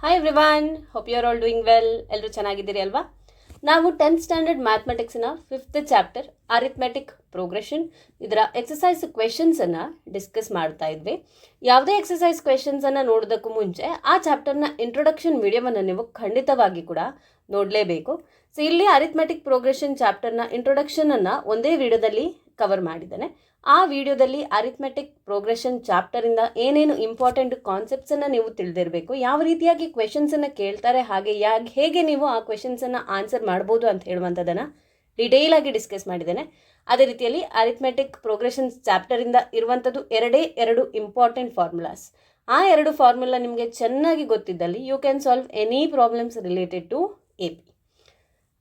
Hi everyone, hope you are all doing well. ಎಲ್ಲರೂ ಚೆನ್ನಾಗಿದ್ದೀರಿ ಅಲ್ವಾ? ನಾವು 10th ಸ್ಟ್ಯಾಂಡರ್ಡ್ ಮ್ಯಾಥಮೆಟಿಕ್ಸ್ನ 5th ಚಾಪ್ಟರ್ ಅರಿಥ್ಮೆಟಿಕ್ ಪ್ರೋಗ್ರೆಷನ್ ಇದರ ಎಕ್ಸಸೈಸ್ ಕ್ವೆಶನ್ಸ್ ಅನ್ನ ಡಿಸ್ಕಸ್ ಮಾಡ್ತಾ ಇದ್ವಿ. ಯಾವುದೇ ಎಕ್ಸಸೈಸ್ ಕ್ವೆಶನ್ಸ್ ಅನ್ನ ನೋಡೋದಕ್ಕೂ ಮುಂಚೆ ಆ ಚಾಪ್ಟರ್ನ ಇಂಟ್ರೊಡಕ್ಷನ್ ವಿಡಿಯೋವನ್ನು ನೀವು ಖಂಡಿತವಾಗಿ ಕೂಡ ನೋಡಲೇಬೇಕು. ಸೊ ಇಲ್ಲಿ ಅರಿಥ್ಮೆಟಿಕ್ ಪ್ರೋಗ್ರೆಷನ್ ಚಾಪ್ಟರ್ನ ಇಂಟ್ರೊಡಕ್ಷನ್ ಅನ್ನ ಒಂದೇ ವಿಡಿಯೋದಲ್ಲಿ ಕವರ್ ಮಾಡಿದ್ದೇನೆ. ಆ ವಿಡಿಯೋದಲ್ಲಿ ಅರಿಥ್ಮೆಟಿಕ್ ಪ್ರೋಗ್ರೆಷನ್ ಚಾಪ್ಟರಿಂದ ಏನೇನು ಇಂಪಾರ್ಟೆಂಟ್ ಕಾನ್ಸೆಪ್ಟ್ಸನ್ನು ನೀವು ತಿಳಿದಿರಬೇಕು, ಯಾವ ರೀತಿಯಾಗಿ ಕ್ವೆಶನ್ಸನ್ನು ಕೇಳ್ತಾರೆ, ಹಾಗೆ ಹೇಗೆ ನೀವು ಆ ಕ್ವೆಶನ್ಸನ್ನು ಆನ್ಸರ್ ಮಾಡ್ಬೋದು ಅಂತ ಹೇಳುವಂಥದ್ದನ್ನು ಡಿಟೇಲ್ ಆಗಿ ಡಿಸ್ಕಸ್ ಮಾಡಿದ್ದೇನೆ. ಅದೇ ರೀತಿಯಲ್ಲಿ ಅರಿಥ್ಮೆಟಿಕ್ ಪ್ರೋಗ್ರೆಷನ್ ಚಾಪ್ಟರಿಂದ ಇರುವಂಥದ್ದು ಎರಡು ಇಂಪಾರ್ಟೆಂಟ್ ಫಾರ್ಮುಲಾಸ್. ಆ ಎರಡು ಫಾರ್ಮುಲಾ ನಿಮಗೆ ಚೆನ್ನಾಗಿ ಗೊತ್ತಿದ್ದಲ್ಲಿ you can solve any problems related to AP.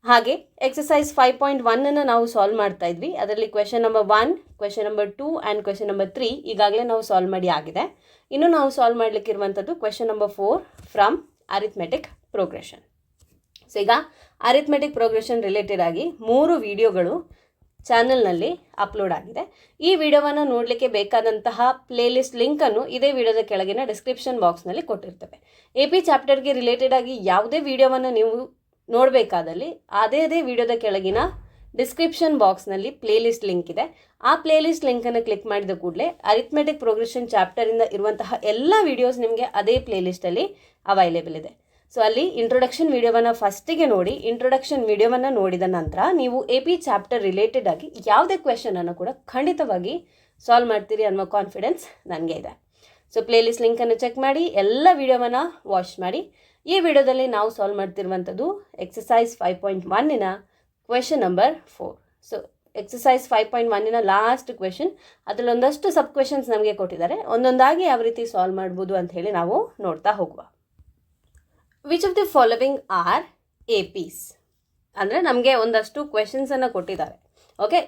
ಹಾಗೆ ಎಕ್ಸಸೈಸ್ 5.1 ನಾವು ಸಾಲ್ವ್ ಮಾಡ್ತಾ ಇದ್ವಿ. ಅದರಲ್ಲಿ question number 1, question number 2 and question number 3 ಈಗಾಗಲೇ ನಾವು ಸಾಲ್ವ್ ಮಾಡಿ ಆಗಿದೆ. ಇನ್ನು ನಾವು ಸಾಲ್ವ್ ಮಾಡಲಿಕ್ಕೆ ಇರುವಂಥದ್ದು question number 4 from arithmetic progression. So ಈಗ ಅರಿಥ್ಮೆಟಿಕ್ ಪ್ರೋಗ್ರೆಷನ್ ರಿಲೇಟೆಡ್ ಆಗಿ 3 ವಿಡಿಯೋಗಳು ಚಾನಲ್ನಲ್ಲಿ ಅಪ್ಲೋಡ್ ಆಗಿದೆ. ಈ ವಿಡಿಯೋವನ್ನು ನೋಡಲಿಕ್ಕೆ ಬೇಕಾದಂತಹ ಪ್ಲೇಲಿಸ್ಟ್ ಲಿಂಕನ್ನು ಇದೇ ವಿಡಿಯೋದ ಕೆಳಗಿನ ಡಿಸ್ಕ್ರಿಪ್ಷನ್ ಬಾಕ್ಸ್ನಲ್ಲಿ ಕೊಟ್ಟಿರ್ತೇವೆ. AP ಚಾಪ್ಟರ್ಗೆ ರಿಲೇಟೆಡ್ ಆಗಿ ಯಾವುದೇ ವಿಡಿಯೋವನ್ನು ನೀವು ನೋಡಬೇಕಾದಲ್ಲಿ ಅದೇ ವಿಡಿಯೋದ ಕೆಳಗಿನ ಡಿಸ್ಕ್ರಿಪ್ಷನ್ ಬಾಕ್ಸ್ನಲ್ಲಿ ಪ್ಲೇಲಿಸ್ಟ್ ಲಿಂಕ್ ಇದೆ. ಆ ಪ್ಲೇಲಿಸ್ಟ್ ಲಿಂಕನ್ನು ಕ್ಲಿಕ್ ಮಾಡಿದ ಕೂಡಲೇ ಅರಿಥ್ಮೆಟಿಕ್ ಪ್ರೋಗ್ರೆಷನ್ ಚಾಪ್ಟರಿಂದ ಇರುವಂತಹ ಎಲ್ಲ ವಿಡಿಯೋಸ್ ನಿಮಗೆ ಅದೇ ಪ್ಲೇಲಿಸ್ಟಲ್ಲಿ ಅವೈಲೇಬಲ್ ಇದೆ. ಸೊ ಅಲ್ಲಿ ಇಂಟ್ರೊಡಕ್ಷನ್ ವಿಡಿಯೋವನ್ನು ಫಸ್ಟಿಗೆ ನೋಡಿ, ಇಂಟ್ರೊಡಕ್ಷನ್ ವಿಡಿಯೋವನ್ನು ನೋಡಿದ ನಂತರ ನೀವು AP ಚಾಪ್ಟರ್ ರಿಲೇಟೆಡ್ ಆಗಿ ಯಾವುದೇ ಕ್ವೆಶನನ್ನು ಕೂಡ ಖಂಡಿತವಾಗಿ ಸಾಲ್ವ್ ಮಾಡ್ತೀರಿ ಅನ್ನೋ ಕಾನ್ಫಿಡೆನ್ಸ್ ನನಗೆ ಇದೆ. ಸೊ ಪ್ಲೇಲಿಸ್ಟ್ ಲಿಂಕನ್ನು ಚೆಕ್ ಮಾಡಿ, ಎಲ್ಲ ವಿಡಿಯೋವನ್ನು ವಾಚ್ ಮಾಡಿ. ಈ ವಿಡಿಯೋದಲ್ಲಿ ನಾವು ಸಾಲ್ವ್ ಮಾಡ್ತಿರುವಂಥದ್ದು exercise 5.1 question number 4. So exercise 5.1 last question, ಅದರಲ್ಲಿ ಒಂದಷ್ಟು ಸಬ್ ಕ್ವೆಶನ್ಸ್ ನಮಗೆ ಕೊಟ್ಟಿದ್ದಾರೆ. ಒಂದೊಂದಾಗಿ ಯಾವ ರೀತಿ ಸಾಲ್ವ್ ಮಾಡ್ಬೋದು ಅಂತ ಹೇಳಿ ನಾವು ನೋಡ್ತಾ ಹೋಗುವ. Which of the following are APs? ಅಂದರೆ ನಮಗೆ ಒಂದಷ್ಟು ಕ್ವೆಶನ್ಸನ್ನು ಕೊಟ್ಟಿದ್ದಾರೆ. ಓಕೆ,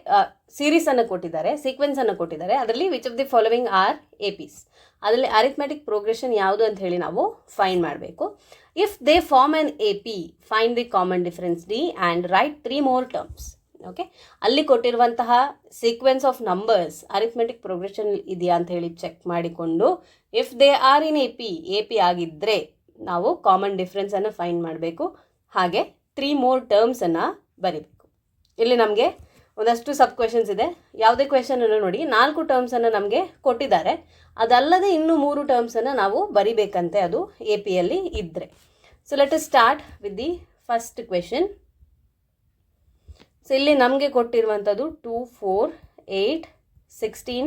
ಸೀರೀಸನ್ನು ಕೊಟ್ಟಿದ್ದಾರೆ, ಸೀಕ್ವೆನ್ಸನ್ನು ಕೊಟ್ಟಿದ್ದಾರೆ. ಅದರಲ್ಲಿ which of the following are APs, ಅದರಲ್ಲಿ ಅರಿಥ್ಮೆಟಿಕ್ ಪ್ರೋಗ್ರೆಷನ್ ಯಾವುದು ಅಂತ ಹೇಳಿ ನಾವು ಫೈಂಡ್ ಮಾಡಬೇಕು. If they form an AP, find the common difference D and write 3 more terms. Okay, ಅಲ್ಲಿ ಕೊಟ್ಟಿರುವಂತಹ sequence of numbers arithmetic progression ಇದೆಯಾ ಅಂತ ಹೇಳಿ ಚೆಕ್ ಮಾಡಿಕೊಂಡು if they are in AP ಆಗಿದ್ದರೆ ನಾವು ಕಾಮನ್ ಡಿಫ್ರೆನ್ಸನ್ನು ಫೈಂಡ್ ಮಾಡಬೇಕು. ಹಾಗೆ 3 more termsನ್ನು ಬರೀಬೇಕು. ಇಲ್ಲಿ ನಮಗೆ ಒಂದಷ್ಟು ಸಬ್ ಕ್ವೆಶನ್ಸ್ ಇದೆ. ಯಾವುದೇ ಕ್ವೆಶನನ್ನು ನೋಡಿ 4 ಟರ್ಮ್ಸನ್ನು ನಮಗೆ ಕೊಟ್ಟಿದ್ದಾರೆ. ಅದಲ್ಲದೆ ಇನ್ನೂ 3 ಟರ್ಮ್ಸನ್ನು ನಾವು ಬರಿಬೇಕಂತೆ, ಅದು APಯಲ್ಲಿ ಇದ್ದರೆ. So let us start with the first question. So ಇಲ್ಲಿ ನಮಗೆ ಕೊಟ್ಟಿರುವಂಥದ್ದು 2, 4, 8, 16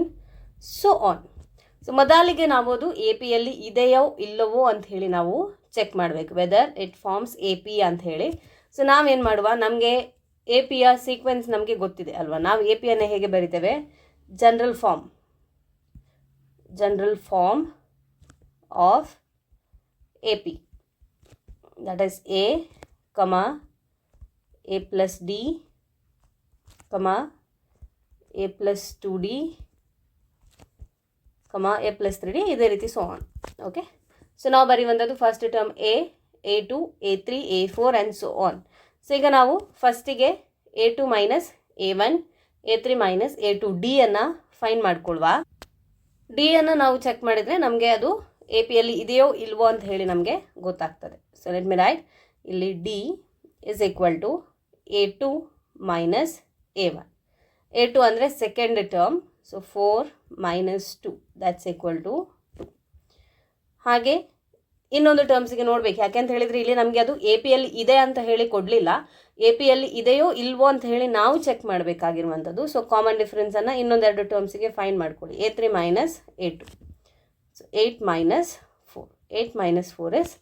ಸೊ ಆನ್. ಸೊ ಮೊದಲಿಗೆ ನಾವು ಅದು APಯಲ್ಲಿ ಇದೆಯೋ ಇಲ್ಲವೋ ಅಂತ ಹೇಳಿ ನಾವು ಚೆಕ್ ಮಾಡಬೇಕು, ವೆದರ್ ಇಟ್ ಫಾರ್ಮ್ಸ್ AP ಅಂತ ಹೇಳಿ. ಸೊ ನಾವೇನು ಮಾಡುವ, ನಮಗೆ APಯ ಸೀಕ್ವೆನ್ಸ್ ನಮಗೆ ಗೊತ್ತಿದೆ ಅಲ್ವಾ. ನಾವು APಯನ್ನು ಹೇಗೆ ಬರಿತೇವೆ? General form of AP, that is A, A plus D, A plus 2D, A plus 3D, ಇದೇ ರೀತಿ ಸೊ ಆನ್. ಓಕೆ, ಸೊ ನಾವು ಬರೆಯುವಂಥದ್ದು first term A2, A3, A4 and so on. So ಈಗ ನಾವು ಫಸ್ಟಿಗೆ A2 minus A1, A3 minus A2, D ಅನ್ನು find ಮಾಡ್ಕೊಳ್ವ. D ಅನ್ನು ನಾವು ಚೆಕ್ ಮಾಡಿದರೆ ನಮಗೆ ಅದು APಯಲ್ಲಿ ಇದೆಯೋ ಇಲ್ವೋ ಅಂತ ಹೇಳಿ ನಮಗೆ ಗೊತ್ತಾಗ್ತದೆ. ಸೊ ಲೆಟ್ ಮಿ ರೈಟ್, ಇಲ್ಲಿ D is equal to A2 minus A1. A2 ಅಂದರೆ second term, so 4 minus 2 that's equal to 2. ಹಾಗೆ ಇನ್ನೊಂದು ಟರ್ಮ್ಸಿಗೆ ನೋಡಬೇಕು, ಯಾಕೆಂತ ಹೇಳಿದರೆ ಇಲ್ಲಿ ನಮಗೆ ಅದು APಯಲ್ಲಿ ಇದೆ ಅಂತ ಹೇಳಿ ಕೊಡಲಿಲ್ಲ. APಯಲ್ಲಿ ಇದೆಯೋ ಇಲ್ವೋ ಅಂತ ಹೇಳಿ ನಾವು ಚೆಕ್ ಮಾಡಬೇಕಾಗಿರುವಂಥದ್ದು. ಸೊ ಕಾಮನ್ ಡಿಫ್ರೆನ್ಸನ್ನು ಇನ್ನೊಂದೆರಡು ಟರ್ಮ್ಸಿಗೆ ಫೈಂಡ್ ಮಾಡ್ಕೊಳ್ಳಿ. A3 minus A2, so 8 minus 4, 8 minus 4 is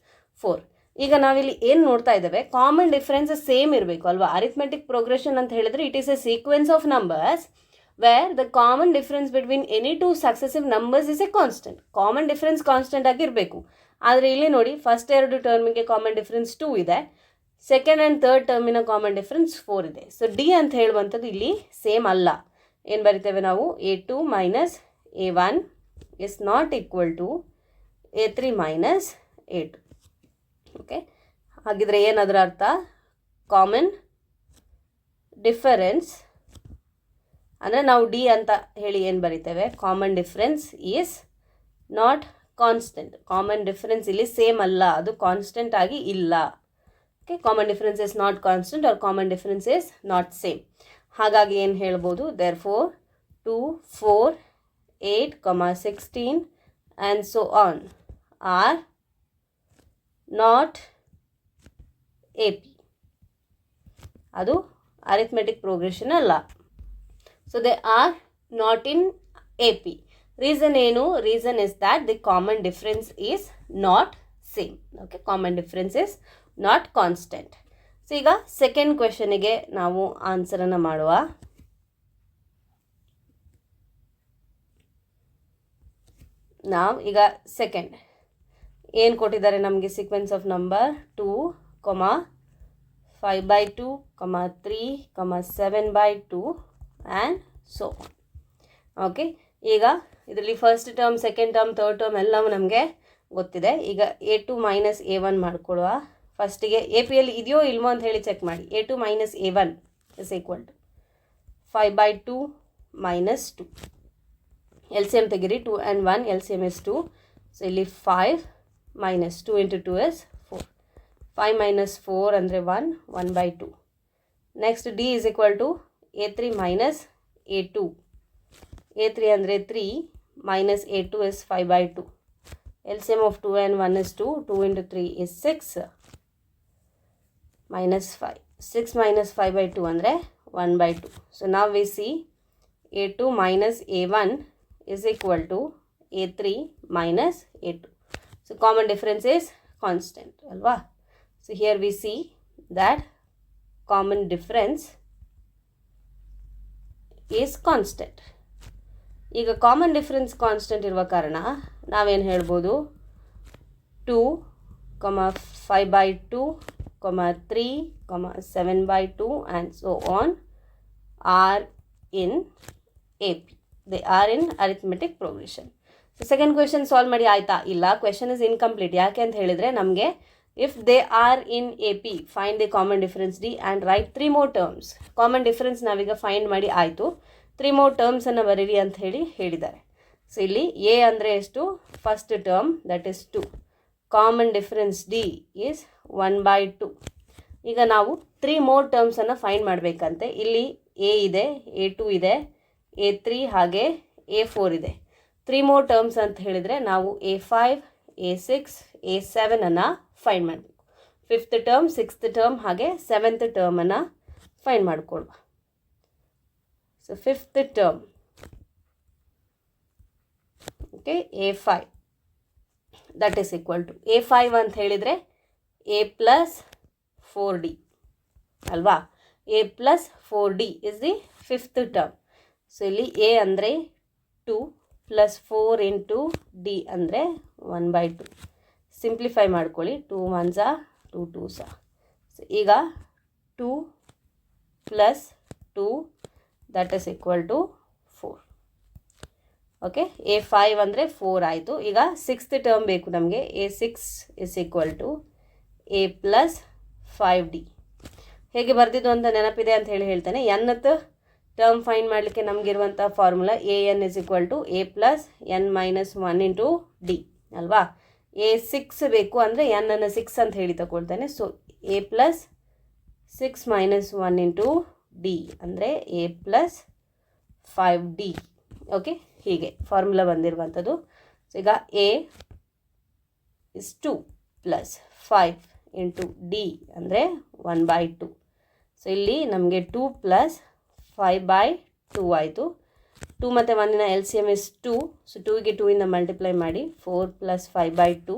4. ಈಗ ನಾವಿಲ್ಲಿ ಏನು ನೋಡ್ತಾ ಇದ್ದೇವೆ, ಕಾಮನ್ ಡಿಫ್ರೆನ್ಸ್ ಸೇಮ್ ಇರಬೇಕು ಅಲ್ವಾ. ಅರಿಥ್ಮೆಟಿಕ್ ಪ್ರೋಗ್ರೆಷನ್ ಅಂತ ಹೇಳಿದರೆ it is a sequence of numbers where the common difference between any 2 successive numbers is a constant. Common difference constant ಆಗಿರಬೇಕು. ಆದರೆ ಇಲ್ಲಿ ನೋಡಿ, ಫಸ್ಟ್ 2 ಟರ್ಮಿಗೆ ಕಾಮನ್ ಡಿಫ್ರೆನ್ಸ್ 2 ಇದೆ, ಸೆಕೆಂಡ್ ಆ್ಯಂಡ್ ಥರ್ಡ್ ಟರ್ಮಿನ ಕಾಮನ್ ಡಿಫ್ರೆನ್ಸ್ 4 ಇದೆ. ಸೊ D ಅಂತ ಹೇಳುವಂಥದ್ದು ಇಲ್ಲಿ ಸೇಮ್ ಅಲ್ಲ. ಏನು ಬರಿತೇವೆ ನಾವು? A2 minus A1 is not equal to A3 minus A2. Okay, ಹಾಗಿದ್ರೆ ಏನದರ ಅರ್ಥ? ಕಾಮನ್ ಡಿಫರೆನ್ಸ್ ಅಂದರೆ ನಾವು D ಅಂತ ಹೇಳಿ ಏನು ಬರಿತೇವೆ? Common difference is not constant. Common difference ಇಲ್ಲಿ ಸೇಮ್ ಅಲ್ಲ, ಅದು ಕಾನ್ಸ್ಟೆಂಟ್ ಆಗಿ ಇಲ್ಲ. Okay, common difference is not constant or common difference is not same. ಹಾಗಾಗಿ ಏನು ಹೇಳ್ಬೋದು, therefore 2, 4, 8, 16 and so on are not AP. ಅದು ಅರಿಥ್ಮೆಟಿಕ್ ಪ್ರೋಗ್ರೆಷನ್ ಅಲ್ಲ. So they are not in AP. Reason ಏನು? Reason is that the common difference is not same. Okay, common difference is not constant. So ಈಗ second ಕ್ವೆಶನಿಗೆ ನಾವು ಆನ್ಸರನ್ನು ಮಾಡುವ. ನಾವು ಈಗ ಸೆಕೆಂಡ್ ಏನು ಕೊಟ್ಟಿದ್ದಾರೆ ನಮಗೆ, sequence of number 2, 5/2, 3, 7/2 and so on. Okay, ಈಗ ಇದರಲ್ಲಿ first term, second term, third term ಎಲ್ಲವೂ ನಮಗೆ ಗೊತ್ತಿದೆ. ಈಗ A2 ಮೈನಸ್ A1 ಮಾಡ್ಕೊಳ್ಳುವ. ಫಸ್ಟಿಗೆ ಎ ಪಿಯಲ್ಲಿ ಇದೆಯೋ ಇಲ್ವೋ ಅಂತ ಹೇಳಿ ಚೆಕ್ ಮಾಡಿ. A2 minus A1 is equal to 5/2 minus 2. LCM ತೆಗಿರಿ, 2 and 1 LCM is 2. ಸೊ ಇಲ್ಲಿ 5 ಮೈನಸ್ 2 into 2 is 4. 5 minus 4 ಅಂದರೆ 1, 1/2. Next D is equal to A3 minus A2. A3 ಅಂದರೆ 3 minus A2 is 5/2. LCM of 2 and 1 is 2. 2 into 3 is 6 minus 5. 6 minus 5/2 ಅಂದರೆ 1/2. So now we see A2 minus A1 is equal to A3 minus A2. So common difference is constant, alva. So here we see that common difference is constant. ಈಗ common difference constant ಇರುವ ಕಾರಣ ನಾವೇನು ಹೇಳ್ಬೋದು, 2, 5/2, 3, 7/2 and so on are in AP. They are in arithmetic progression. So second question solve ಮಾಡಿ ಆಯಿತಾ? ಇಲ್ಲ, question is incomplete. ಯಾಕೆ ಅಂತ ಹೇಳಿದರೆ ನಮಗೆ if they are in AP find the common difference D and write 3 more terms. Common difference ನಾವೀಗ find ಮಾಡಿ ಆಯಿತು, 3 more ಟರ್ಮ್ಸನ್ನು ಬರೀರಿ ಅಂತ ಹೇಳಿದ್ದಾರೆ. ಸೊ ಇಲ್ಲಿ A ಅಂದರೆ ಎಷ್ಟು? First term, that is 2. Common difference D is 1/2. ಈಗ ನಾವು 3 more ಟರ್ಮ್ಸನ್ನು ಫೈಂಡ್ ಮಾಡಬೇಕಂತೆ. ಇಲ್ಲಿ A ಇದೆ, A2 ಇದೆ, A3 ಹಾಗೆ A4 ಇದೆ. 3 more ಟರ್ಮ್ಸ್ ಅಂತ ಹೇಳಿದರೆ ನಾವು A5, A6, A7 ಅನ್ನು ಫೈಂಡ್ ಮಾಡಬೇಕು. 5th ಟರ್ಮ್, 6th ಟರ್ಮ್ ಹಾಗೆ 7th ಟರ್ಮನ್ನು ಫೈಂಡ್ ಮಾಡಿಕೊಳ್ಳುವ. So 5th term, okay, A5 that is equal to A5 ಅಂತ ಹೇಳಿದರೆ A ಪ್ಲಸ್ 4D ಅಲ್ವಾ? A plus 4D is the 5th term. So ಇಲ್ಲಿ A ಅಂದರೆ 2 ಪ್ಲಸ್ 4 ಇಂಟು D ಅಂದರೆ 1/2. Simplify ಮಾಡ್ಕೊಳ್ಳಿ. 2 1s 2 2s. ಸೊ ಈಗ 2 plus 2 that is equal to 4. Okay, A5 ಅಂದರೆ 4 ಆಯಿತು. ಈಗ 6th ಟರ್ಮ್ ಬೇಕು ನಮಗೆ. A6 is equal to A plus 5D. ಹೇಗೆ ಬರೆದಿದ್ದು ಅಂತ ನೆನಪಿದೆ ಅಂತ ಹೇಳ್ತೇನೆ. nth ಟರ್ಮ್ ಫೈಂಡ್ ಮಾಡಲಿಕ್ಕೆ ನಮಗಿರುವಂಥ formula AN is equal to A plus N minus 1 into D ಅಲ್ವಾ? A6 ಬೇಕು ಅಂದರೆ N ಅನ್ನು 6 ಅಂತ ಹೇಳಿ ತಗೊಳ್ತೇನೆ. So A plus 6 minus 1 into D ಅಂದರೆ A ಪ್ಲಸ್ 5D. ಓಕೆ, ಹೀಗೆ ಫಾರ್ಮುಲಾ ಬಂದಿರುವಂಥದ್ದು. ಸೊ ಈಗ A is 2 plus 5 into D ಅಂದರೆ 1/2. ಸೊ ಇಲ್ಲಿ ನಮಗೆ 2 ಪ್ಲಸ್ 5/2 ಆಯಿತು. 2 ಮತ್ತು 1ನ LCM ಇಸ್ 2. ಸೊ 2ಗೆ 2ಇಂದ ಮಲ್ಟಿಪ್ಲೈ ಮಾಡಿ 4 ಪ್ಲಸ್ 5/2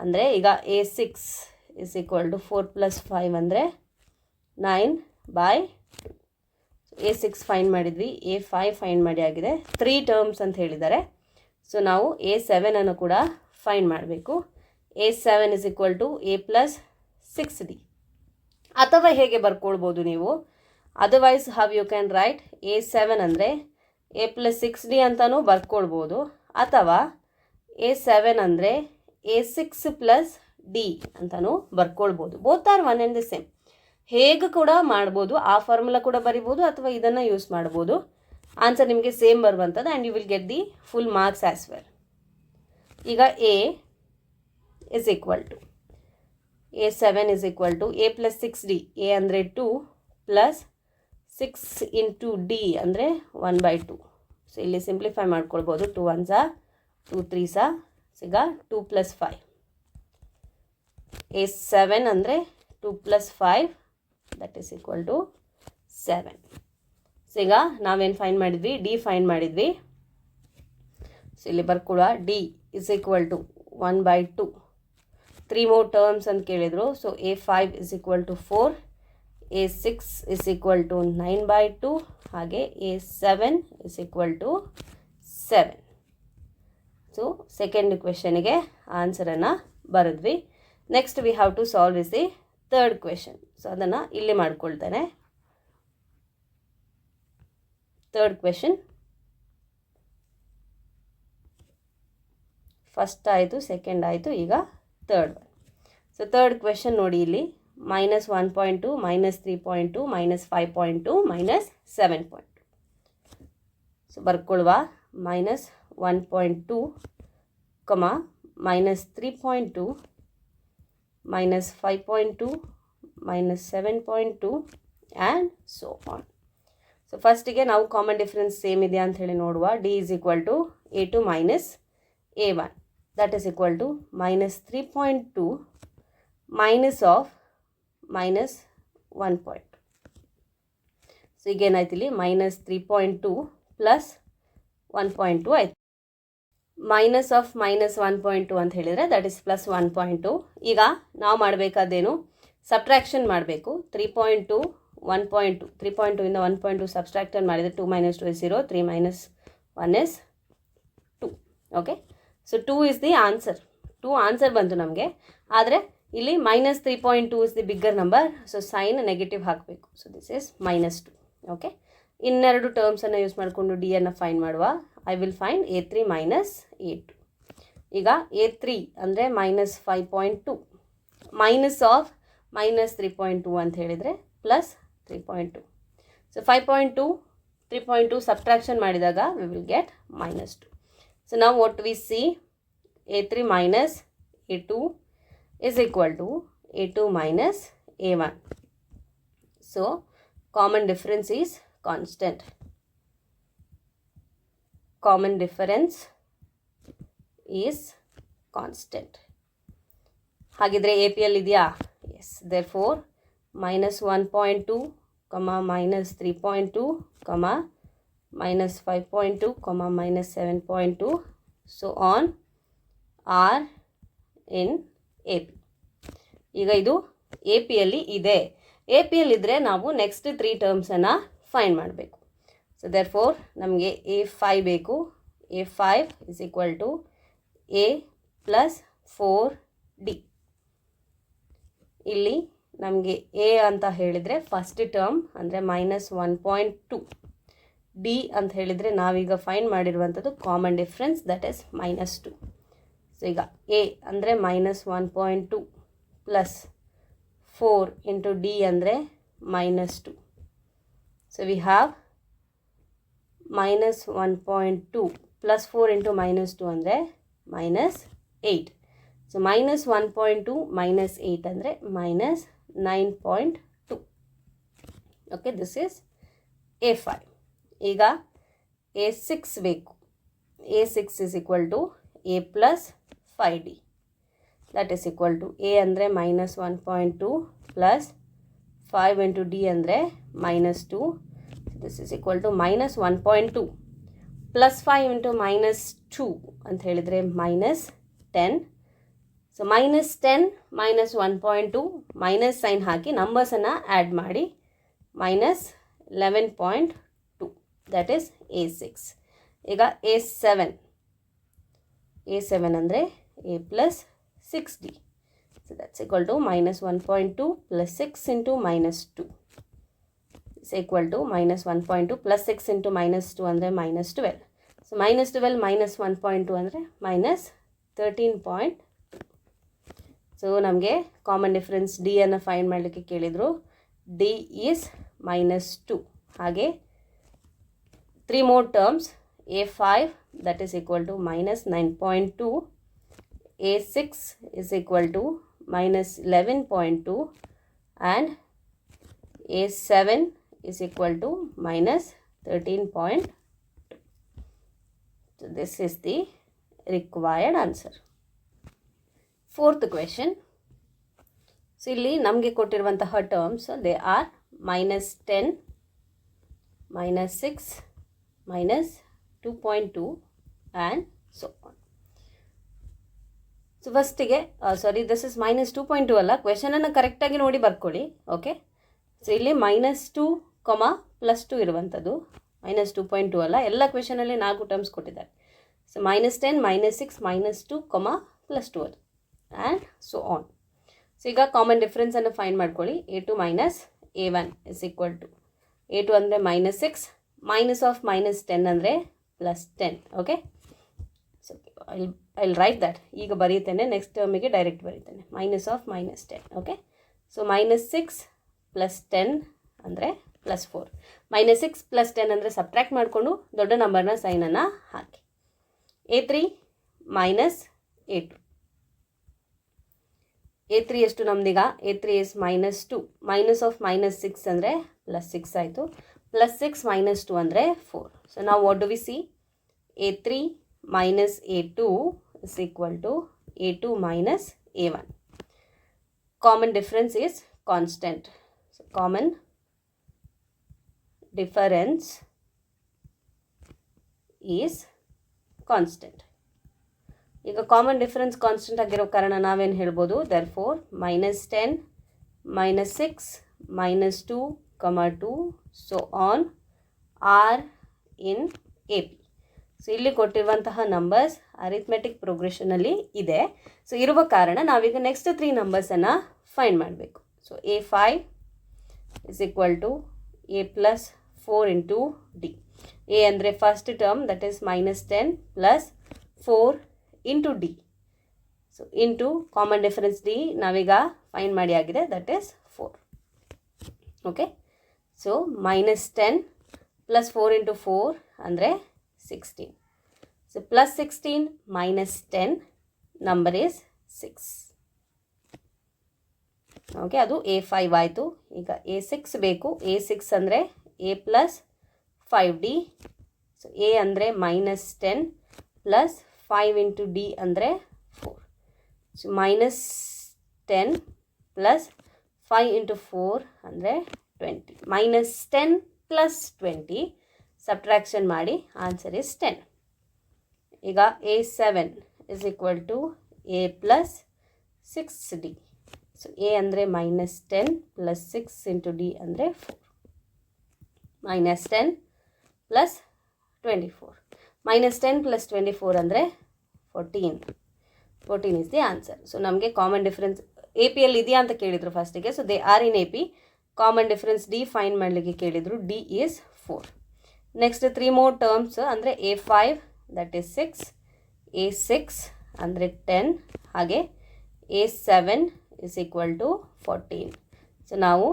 ಅಂದರೆ ಈಗ A6 is equal to 4 plus 5 ಅಂದರೆ 9/2. A6 ಫೈಂಡ್ ಮಾಡಿದ್ವಿ, A5 ಫೈಂಡ್ ಮಾಡಿ ಆಗಿದೆ. 3 ಟರ್ಮ್ಸ್ ಅಂತ ಹೇಳಿದ್ದಾರೆ. ಸೊ ನಾವು A7 ಅನ್ನು ಕೂಡ ಫೈಂಡ್ ಮಾಡಬೇಕು. A7 is equal to A plus 6D. ಅಥವಾ ಹೇಗೆ ಬರ್ಕೊಳ್ಬೋದು ನೀವು, otherwise how you can write A7 ಅಂದರೆ A ಪ್ಲಸ್ 6D ಅಂತಲೂ ಬರ್ಕೊಳ್ಬೋದು. ಅಥವಾ A7 ಅಂದರೆ A6 ಪ್ಲಸ್ D ಅಂತಲೂ ಬರ್ಕೊಳ್ಬೋದು. Both are one and the same. ಹೇಗೆ ಕೂಡ ಮಾಡ್ಬೋದು, ಆ ಫಾರ್ಮುಲಾ ಕೂಡ ಬರಿಬೋದು ಅಥವಾ ಇದನ್ನು ಯೂಸ್ ಮಾಡ್ಬೋದು. ಆನ್ಸರ್ ನಿಮಗೆ ಸೇಮ್ ಬರುವಂಥದ್ದು and you will get the full marks as well. ಈಗ A is equal to A7 is equal to A plus 6D. A ಅಂದರೆ 2 ಪ್ಲಸ್ 6 ಇಂಟು D ಅಂದರೆ 1/2. ಸೊ ಇಲ್ಲಿ ಸಿಂಪ್ಲಿಫೈ ಮಾಡ್ಕೊಳ್ಬೋದು. 2 1s 2 3s ಈಗ 2 plus 5. A7 ಅಂದರೆ 2 plus 5 that is equal to 7. So ಈಗ ನಾವೇನು find ಮಾಡಿದ್ವಿ, ಡಿ ಫೈಂಡ್ ಮಾಡಿದ್ವಿ. ಸೊ ಇಲ್ಲಿ ಬರ್ಕೊಳ್ಳುವ D is equal to 1/2. 3 more terms ಅಂತ ಕೇಳಿದರು. So A5 is equal to 4, A6 is equal to 9/2 ಹಾಗೆ A7 is equal to 7. So second ಕ್ವೆಶನ್ಗೆ ಆನ್ಸರನ್ನು ಬರೆದ್ವಿ. Next we have to solve is the third question. So ಅದನ್ನು ಇಲ್ಲಿ ಮಾಡ್ಕೊಳ್ತೇನೆ. Third question first ಆಯಿತು, ಸೆಕೆಂಡ್ ಆಯಿತು, ಈಗ third one. So third question ನೋಡಿ ಇಲ್ಲಿ -1.2, -3.2, -5.2, -7.2. ಸೊ ಬರ್ಕೊಳ್ಳುವ -1.2, -3.2, -5.2, -7.2 ಆ್ಯಂಡ್ ಸೋ ಆನ್. ಸೊ ಫಸ್ಟಿಗೆ ನಾವು ಕಾಮನ್ ಡಿಫ್ರೆನ್ಸ್ ಸೇಮ್ ಇದೆಯಾ ಅಂತ ಹೇಳಿ ನೋಡುವ. D is equal to A2 minus A1 that is equal to -3.2 minus of -1.2. So ಈಗ ಏನಾಯ್ತು ಇಲ್ಲಿ -3.2 ಪ್ಲಸ್ 1.2 ಆಯಿತು. ಮೈನಸ್ ಆಫ್ -1.2 ಅಂತ ಹೇಳಿದರೆ ದಟ್ ಇಸ್ ಪ್ಲಸ್ 1.2. ಈಗ ನಾವು ಮಾಡಬೇಕಾದೇನು, ಸಬ್ಟ್ರಾಕ್ಷನ್ ಮಾಡಬೇಕು. 3.2 1.2 3.2 ಇಂದ 1.2 ಸಬ್ಸ್ಟ್ರಾಕ್ಟನ್ ಮಾಡಿದರೆ 2 - 2 is 0, 3 - 1 is 2. ಓಕೆ, so 2 is the answer. 2 answer ಬಂತು ನಮಗೆ. ಆದರೆ ಇಲ್ಲಿ -3.2 is the bigger number, so sign negative ಹಾಕಬೇಕು. So this is -2. ಓಕೆ, ಇನ್ನೆರಡು ಟರ್ಮ್ಸನ್ನು ಯೂಸ್ ಮಾಡಿಕೊಂಡು ಡಿ ಅನ್ನು ಫೈಂಡ್ ಮಾಡುವ. I will find A3 minus A2. ಈಗ A3 ಅಂದರೆ -5.2 ಮೈನಸ್ ಆಫ್ -3.2 ಅಂತ ಹೇಳಿದರೆ ಪ್ಲಸ್ 3.2. ಸೊ 5.2 3.2 ಸಬ್ಟ್ರಾಕ್ಷನ್ ಮಾಡಿದಾಗ ವಿ ವಿಲ್ ಗೆಟ್ -2. ಸೊ ನಾವು what we C A3 minus A2 is equal to A2 minus A1. So common difference is constant. Common difference is constant. ಹಾಗಿದ್ರೆ APL ಇದೆಯಾ? Yes. Therefore -1.2, -3.2, -5.2, -7.2 so on are in AP. ಈಗ ಇದು APಯಲ್ಲಿ ಇದೆ. APL ಇದ್ದರೆ ನಾವು next 3 ಟರ್ಮ್ಸನ್ನು find ಮಾಡಬೇಕು. So therefore ನಮಗೆ A5 ಬೇಕು. A5 is equal to A plus 4D. ಇಲ್ಲಿ ನಮಗೆ A ಅಂತ ಹೇಳಿದರೆ ಫಸ್ಟ್ ಟರ್ಮ್ ಅಂದರೆ -1.2. ಡಿ ಅಂತ ಹೇಳಿದರೆ ನಾವೀಗ ಫೈಂಡ್ ಮಾಡಿರುವಂಥದ್ದು common difference that is -2. So ಈಗ A ಅಂದರೆ -1.2 ಪ್ಲಸ್ 4 ಇಂಟು ಡಿ ಅಂದರೆ -2. So we have -1.2 plus 4 into -2 ಅಂದರೆ -8. ಸೊ -1.2 -8 ಅಂದರೆ -9.2. Okay, this is A5. ಈಗ A6 ಬೇಕು. A6 is equal to A plus 5D. That is equal to A ಅಂದರೆ -1.2 plus 5 into D ಅಂದರೆ -2. This is equal to -1.2 plus 5 into -2 ಅಂತ ಹೇಳಿದರೆ -10. So -10 -1.2 minus sign ಹಾಕಿ ನಂಬರ್ಸನ್ನು ಆ್ಯಡ್ ಮಾಡಿ -11.2 ದಟ್ ಈಸ್ A6. ಈಗ A7 ಅಂದರೆ A plus 6D. So that's equal to -1.2 plus 6 into -2 is equal to -1.2 plus 6 into -2 ಅಂದರೆ -12. So -12 -1.2 ಅಂದರೆ -13.2. ಸೊ ನಮಗೆ ಕಾಮನ್ ಡಿಫ್ರೆನ್ಸ್ ಡಿ ಅನ್ನು ಫೈಂಡ್ ಮಾಡಲಿಕ್ಕೆ ಕೇಳಿದರು. D is -2. ಹಾಗೆ 3 more terms A5 that is equal to -9.2 A6 is equal to minus 11.2 and A7 is equal to minus 13.2. So this is the required answer. Fourth question. So ಇಲ್ಲಿ ನಮಗೆ ಕೊಟ್ಟಿರುವಂತಹ terms they are -10, -6, -2.2 and so on. So ಫಸ್ಟಿಗೆ this is -2.2 ಅಲ್ಲ, ಕ್ವೆಶನನ್ನು ಕರೆಕ್ಟಾಗಿ ನೋಡಿ ಬರ್ಕೊಳ್ಳಿ. Okay, so ಇಲ್ಲಿ -2, +2 ಇರುವಂಥದ್ದು, -2.2 ಅಲ್ಲ. ಎಲ್ಲ ಕ್ವೆಶನಲ್ಲಿ 4 ಟರ್ಮ್ಸ್ ಕೊಟ್ಟಿದ್ದಾರೆ. ಸೊ -10, -6, -2, +2 ಅದು ಆ್ಯಂಡ್ ಸೊ ಆನ್. ಸೊ ಈಗ ಕಾಮನ್ ಡಿಫ್ರೆನ್ಸನ್ನು ಫೈಂಡ್ ಮಾಡ್ಕೊಳ್ಳಿ. A2 - A1 is equal to A2 ಅಂದರೆ -6, -10 ಅಂದರೆ +10. Okay, so I right that. ಈಗ ಬರೀತೇನೆ, ನೆಕ್ಸ್ಟ್ ಟರ್ಮಿಗೆ ಡೈರೆಕ್ಟ್ ಬರೀತೇನೆ. -10. ಓಕೆ, ಸೊ -6 + 10 ಅಂದರೆ +4. -6 + 10 ಅಂದರೆ ಸಬ್ಟ್ರ್ಯಾಕ್ಟ್ ಮಾಡಿಕೊಂಡು ದೊಡ್ಡ ನಂಬರ್ನ ಸೈನನ್ನು ಹಾಕಿ. A3 - A2. A3 ಎಷ್ಟು ನಮ್ದೀಗ? A3 is -2. -6 ಅಂದರೆ +6 ಆಯಿತು. +6 - 2 ಅಂದರೆ 4. ಸೊ ನಾವು what do V C? A3 - A2 is equal to A2 - A1. Common difference is constant. So common difference is constant. ಈಗ ಕಾಮನ್ ಡಿಫರೆನ್ಸ್ ಕಾನ್ಸ್ಟೆಂಟ್ ಆಗಿರೋ ಕಾರಣ ನಾವೇನು ಹೇಳ್ಬೋದು? Therefore -10, -6, -2, -2 so on are in AP. So ಇಲ್ಲಿ ಕೊಟ್ಟಿರುವಂತಹ numbers arithmetic ಪ್ರೋಗ್ರೆಷನಲ್ಲಿ ಇದೆ. So ಇರುವ ಕಾರಣ ನಾವೀಗ ನೆಕ್ಸ್ಟ್ 3 ನಂಬರ್ಸನ್ನು ಫೈಂಡ್ ಮಾಡಬೇಕು. So A5 is equal to A + 4 into D. A ಅಂದರೆ first term, that is -10 + 4 into D. So into common difference D ನಾವೀಗ ಫೈಂಡ್ ಮಾಡಿ ಆಗಿದೆ, that is 4. Okay, so -10 + 4 into 4 ಅಂದರೆ 16. So +16 - 10 number is 6. ಓಕೆ, ಅದು A5 ಆಯಿತು. ಈಗ A6 ಬೇಕು. A6 ಅಂದರೆ A + 5D. ಸೊ A ಅಂದರೆ -10 + 5 into D ಅಂದರೆ 4. ಸೊ -10 + 5 into 4 ಅಂದರೆ 20. -10 + 20 ಸಬ್ಟ್ರಾಕ್ಷನ್ ಮಾಡಿ ಆನ್ಸರ್ ಇಸ್ 10. ಈಗ A7 is equal to A + 6D. So A ಅಂದರೆ -10 + 6 into D ಅಂದರೆ 4. -10 + 24. -10 + 24 ಅಂದರೆ 14. 14 ಇಸ್ ದಿ ಆನ್ಸರ್. ಸೊ ನಮಗೆ ಕಾಮನ್ ಡಿಫ್ರೆನ್ಸ್ AP ಇದೆಯಾ ಅಂತ ಕೇಳಿದರು ಫಸ್ಟಿಗೆ. So they are in AP. Common difference D find ಮಾಡಲಿಕ್ಕೆ ಕೇಳಿದರು. D is 4. Next 3 more terms ಅಂದರೆ A5 ದಟ್ ಈಸ್ 6, A6 ಅಂದರೆ 10, ಹಾಗೆ A7 is equal to 14. So ನಾವು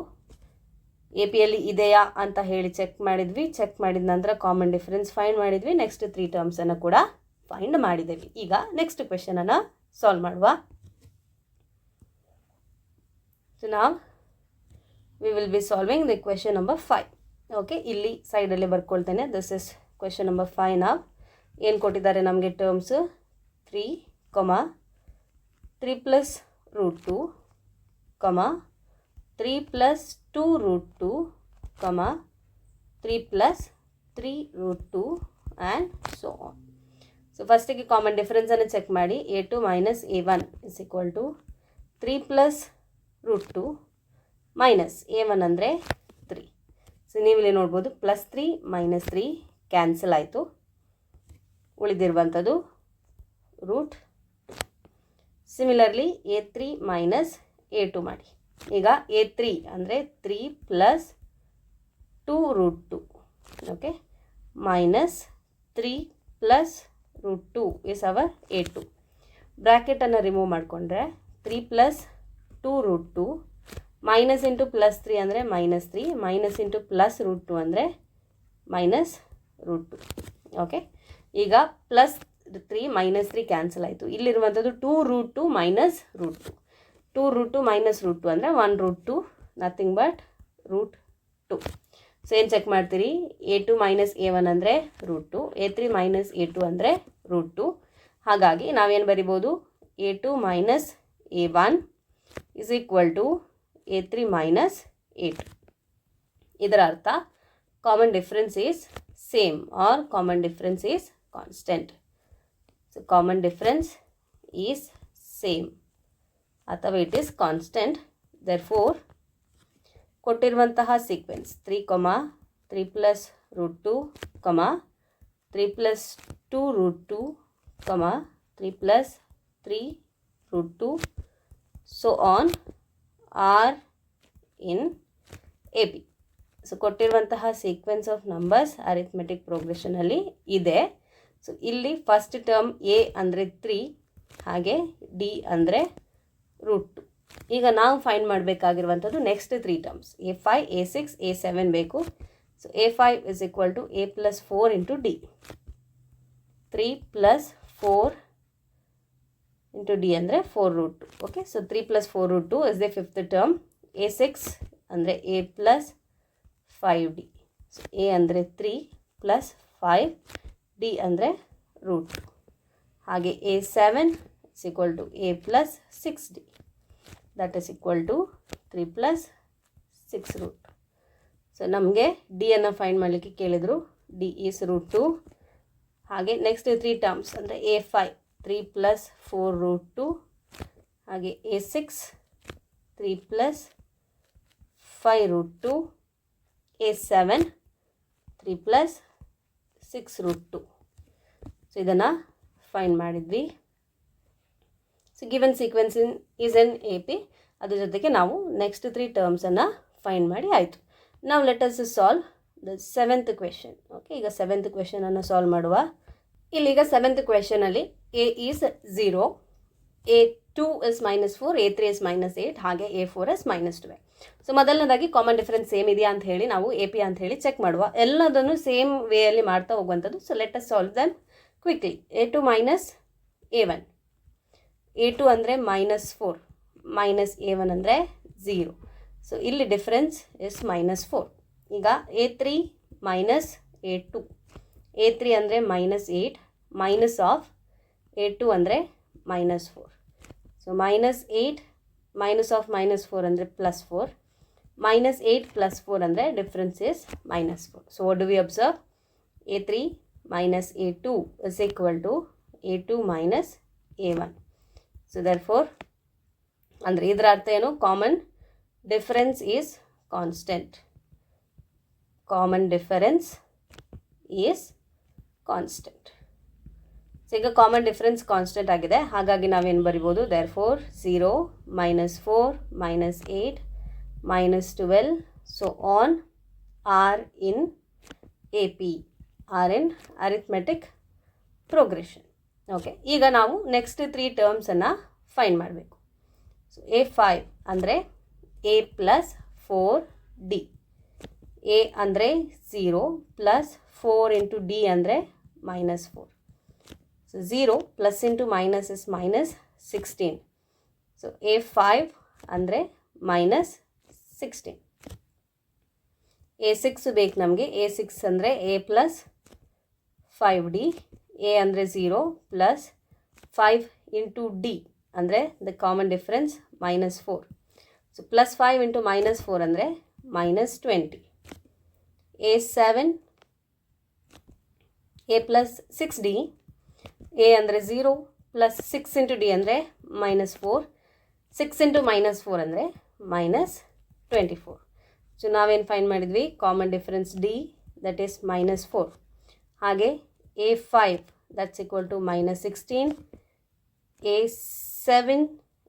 AP ಇದೆಯಾ ಅಂತ ಹೇಳಿ ಚೆಕ್ ಮಾಡಿದ್ವಿ. ಚೆಕ್ ಮಾಡಿದ ನಂತರ ಕಾಮನ್ ಡಿಫರೆನ್ಸ್ ಫೈಂಡ್ ಮಾಡಿದ್ವಿ. ನೆಕ್ಸ್ಟ್ 3 ಟರ್ಮ್ಸನ್ನು ಕೂಡ ಫೈಂಡ್ ಮಾಡಿದ್ದೇವೆ. ಈಗ ನೆಕ್ಸ್ಟ್ ಕ್ವೆಶನನ್ನು ಸಾಲ್ವ್ ಮಾಡುವ. ಸೊ ನಾವು we will be solving the question number 5. Okay, ಇಲ್ಲಿ ಸೈಡಲ್ಲಿ ಬರ್ಕೊಳ್ತೇನೆ. This is question number 5. ನಾವು ಏನು ಕೊಟ್ಟಿದ್ದಾರೆ ನಮಗೆ terms? 3, 3 + √2, 3 + 2√2, 3 + 3√2 and so on. So ಫಸ್ಟಿಗೆ ಕಾಮನ್ ಡಿಫರೆನ್ಸನ್ನು ಚೆಕ್ ಮಾಡಿ. A2 - A1 is equal to 3 + √2 -A1 ಅಂದರೆ 3. ಸೊ ನೀವಿಲ್ಲಿ ನೋಡ್ಬೋದು +3 -3 ಕ್ಯಾನ್ಸಲ್ ಆಯಿತು. ಉಳಿದಿರುವಂಥದ್ದು √2. ಸಿಮಿಲರ್ಲಿ A3 - A2 ಮಾಡಿ. ಈಗ A3 ಅಂದರೆ 3 + 2√2. Okay, -3 + √2 is our A2. ಬ್ರ್ಯಾಕೆಟನ್ನು ರಿಮೂವ್ ಮಾಡಿಕೊಂಡ್ರೆ 3 + 2√2 ಮೈನಸ್ ಇಂಟು +3 ಅಂದರೆ -3, ಮೈನಸ್ ಇಂಟು +√2 ಅಂದರೆ -√2. ಓಕೆ, ಈಗ 3 -3 ಕ್ಯಾನ್ಸಲ್ ಆಯಿತು. ಇಲ್ಲಿರುವಂಥದ್ದು 2√2 ಮೈನಸ್ ರೂಟ್ 2√2 ಮೈನಸ್ ರೂಟ್ 2 ಅಂದರೆ 1√2 ನಥಿಂಗ್ ಬಟ್ √2. ಸೊ ಏನು ಚೆಕ್ ಮಾಡ್ತೀರಿ, a2 ಮೈನಸ್ a1 ಅಂದರೆ √2, a3 ಮೈನಸ್ a2 ಅಂದರೆ √2. ಹಾಗಾಗಿ ನಾವೇನು ಬರಿಬೋದು, a2 minus a1 is equal to a3 minus a2. ಇದರ ಅರ್ಥ common difference is same or common difference is constant. So common difference is same ಅಥವಾ ಇಟ್ ಈಸ್ ಕಾನ್ಸ್ಟೆಂಟ್. ದೇರ್ಫೋರ್ ಕೊಟ್ಟಿರುವಂತಹ sequence 3, 3 + √2, 3 + 2√2, 3 + 3√2 so on are in AP. So ಕೊಟ್ಟಿರುವಂತಹ sequence of numbers arithmetic ಪ್ರೋಗ್ರೆಷನಲ್ಲಿ ಇದೆ. So ಇಲ್ಲಿ first term A ಅಂದರೆ 3, ಹಾಗೆ D ಅಂದರೆ √2. ಈಗ ನಾವು find ಮಾಡಬೇಕಾಗಿರುವಂಥದ್ದು next 3 terms a5, a6, a7 ಬೇಕು. So a5 is equal to a + 4 into D, 3 + 4 into D ಅಂದರೆ 4√2. ಓಕೆ, ಸೊ 3 + 4√2 ಇಸ್ ದ ಫಿಫ್ತ್ ಟರ್ಮ್. a6 ಅಂದರೆ a + 5d. ಸೊ a ಅಂದರೆ 3 + 5, ಡಿ ಅಂದರೆ √2. ಹಾಗೆ a7 is equal to a + 6d, that is equal to 3 + 6√2. So ನಮಗೆ ಡಿಯನ್ನು find ಮಾಡಲಿಕ್ಕೆ ಕೇಳಿದರು, ಡಿ ಈಸ್ √2. ಹಾಗೆ ನೆಕ್ಸ್ಟ್ 3 ಟರ್ಮ್ಸ್ ಅಂದರೆ a5 3 + 4√2, ಹಾಗೆ a6 3 + 5√2, a7 3 + 6√2. ಸೊ ಇದನ್ನು ಫೈಂಡ್ ಮಾಡಿದ್ವಿ. So given sequence is N A P. ಅದ್ರ ಜೊತೆಗೆ ನಾವು ನೆಕ್ಸ್ಟ್ 3 ಟರ್ಮ್ಸನ್ನು ಫೈಂಡ್ ಮಾಡಿ ಆಯಿತು. ನಾವು let us solve the 7th question. Okay, ಈಗ 7th ಕ್ವೆಶನನ್ನು ಸಾಲ್ವ್ ಮಾಡುವ. ಇಲ್ಲಿಗ 7th ಕ್ವೆಶನಲ್ಲಿ a is 0, a2 is -4, a3 is -8, ಹಾಗೆ a4 ಇಸ್ -12. ಸೊ ಮೊದಲನೇದಾಗಿ ಕಾಮನ್ ಡಿಫರೆನ್ಸ್ ಸೇಮ್ ಇದೆಯಾ ಅಂತ ಹೇಳಿ ನಾವು ಎ ಪಿ ಅಂತ ಹೇಳಿ ಚೆಕ್ ಮಾಡುವ. ಎಲ್ಲದನ್ನು ಸೇಮ್ ವೇಯಲ್ಲಿ ಮಾಡ್ತಾ ಹೋಗುವಂಥದ್ದು. So let us solve them quickly. a2 minus a1, a2 ಅಂದರೆ -4 ಮೈನಸ್ a1 ಅಂದರೆ 0. ಸೊ ಇಲ್ಲಿ ಡಿಫರೆನ್ಸ್ ಇಸ್ -4. ಈಗ a3 ಮೈನಸ್ a2, a3 ಅಂದರೆ -8 ಮೈನಸ್ ಆಫ್ a2 ಅಂದರೆ -4. ಸೊ -8 ಮೈನಸ್ ಆಫ್ -4 ಅಂದರೆ +4, -8 + 4 ಅಂದರೆ difference is -4. So what do we observe, a3 minus a2 is equal to a2 minus a1. So therefore ಅಂದರೆ ಇದರ ಅರ್ಥ ಏನು, common difference is constant. Common difference is constant. So ಈಗ common difference constant ಆಗಿದೆ, ಹಾಗಾಗಿ ನಾವೇನು ಬರಿಬೋದು, therefore 0 -4 -8 -12 so on are in A P, are in arithmetic progression. Okay, ಈಗ ನಾವು ನೆಕ್ಸ್ಟ್ 3 ಟರ್ಮ್ಸನ್ನು ಫೈಂಡ್ ಮಾಡಬೇಕು. ಸೊ a5 ಅಂದರೆ a + 4d, a ಅಂದರೆ 0 + 4 ಇಂಟು ಡಿ ಅಂದರೆ -4. So 0 plus into minus is -16. So a5 ಅಂದರೆ -16. a6 ಬೇಕು ನಮಗೆ. a6 ಅಂದರೆ a + 5d, a ಅಂದರೆ 0 + 5 ಇಂಟು ಡಿ ಅಂದರೆ the common difference -4. So +5 into -4 ಅಂದರೆ -20. a7 a + 6d, a ಅಂದರೆ 0 + 6 ಇಂಟು ಡಿ ಅಂದರೆ -4, 6 ಇಂಟು -4 ಅಂದರೆ -24. ಸೊ ನಾವೇನು ಫೈಂಡ್ ಮಾಡಿದ್ವಿ, common difference D that is -4. ಹಾಗೆ a5 that's equal to -16,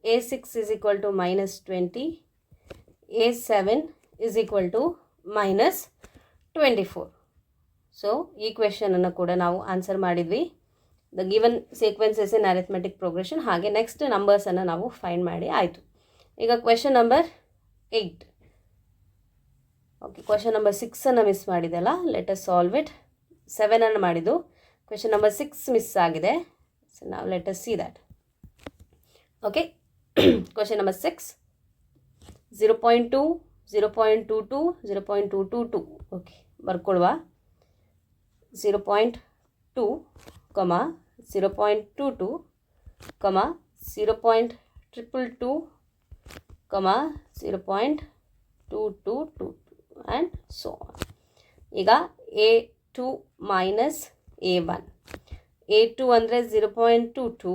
a6 is equal to -20, a7 is equal to -24. So ಈ ಕ್ವೆಶನನ್ನು ಕೂಡ ನಾವು ಆನ್ಸರ್ ಮಾಡಿದ್ವಿ. The given sequences in arithmetic progression. ಹಾಗೆ ನೆಕ್ಸ್ಟ್ ನಂಬರ್ಸನ್ನು ನಾವು ಫೈಂಡ್ ಮಾಡಿ ಆಯಿತು. ಈಗ question number 8. Okay, question number 6ಅನ್ನು ಮಿಸ್ ಮಾಡಿದೆಲ್ಲ, ಲೆಟ್ ಅಸ್ ಸಾಲ್ವ್ ಇಟ್. 7ಅನ್ನು ಮಾಡಿದ್ದು, ಕ್ವೆಶನ್ ನಂಬರ್ 6 ಮಿಸ್ ಆಗಿದೆ. So now let us see that. Okay. Question number 6. 0.2, 0.22, 0.222. Okay. ಬರ್ಕೊಳ್ವಾ 0.2, 0.22, 0.222, 0.2222 and so on. ಈಗ A2 minus A1. A2 ಅಂದರೆ 0.22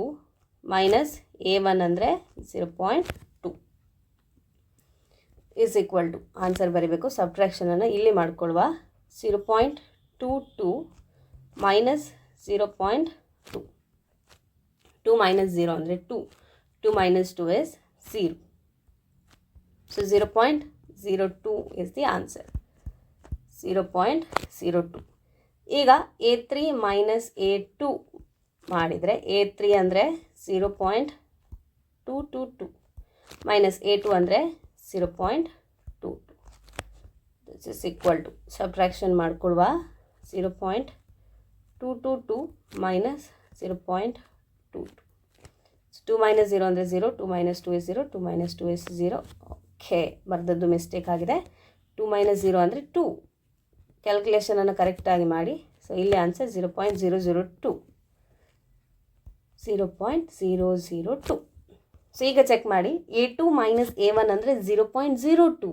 minus A1 ಅಂದರೆ 0.2 is equal to, answer ಬರೀಬೇಕು. ಸಬ್ಟ್ರಾಕ್ಷನನ್ನು ಇಲ್ಲಿ ಮಾಡ್ಕೊಳ್ವಾ 0.22 minus 0.2. 2 minus 0 ಅಂದರೆ 2. 2 minus 2 is 0. So 0.02 is the answer. 0.02. ಈಗ A3 minus A2 ಮಾಡಿದರೆ A3 ಅಂದರೆ 0.222 minus A2 ಅಂದರೆ 0.22. This is equal to, subtraction ಮಾಡ್ಕೊಳ್ವಾ 0.222 minus 0.22. 2 minus 0 ಅಂದರೆ 0, 2 minus 2 is 0, 2 minus 2 is 0. Okay, ಬರ್ದದ್ದು mistake ಆಗಿದೆ. 2 minus 0 ಅಂದರೆ 2. ಕ್ಯಾಲ್ಕುಲೇಷನನ್ನು ಕರೆಕ್ಟಾಗಿ ಮಾಡಿ. ಸೊ ಇಲ್ಲಿ ಆನ್ಸರ್ 0.002. 0.002. ಸೊ ಈಗ ಚೆಕ್ ಮಾಡಿ. A2 minus A1 ಅಂದರೆ 0.02.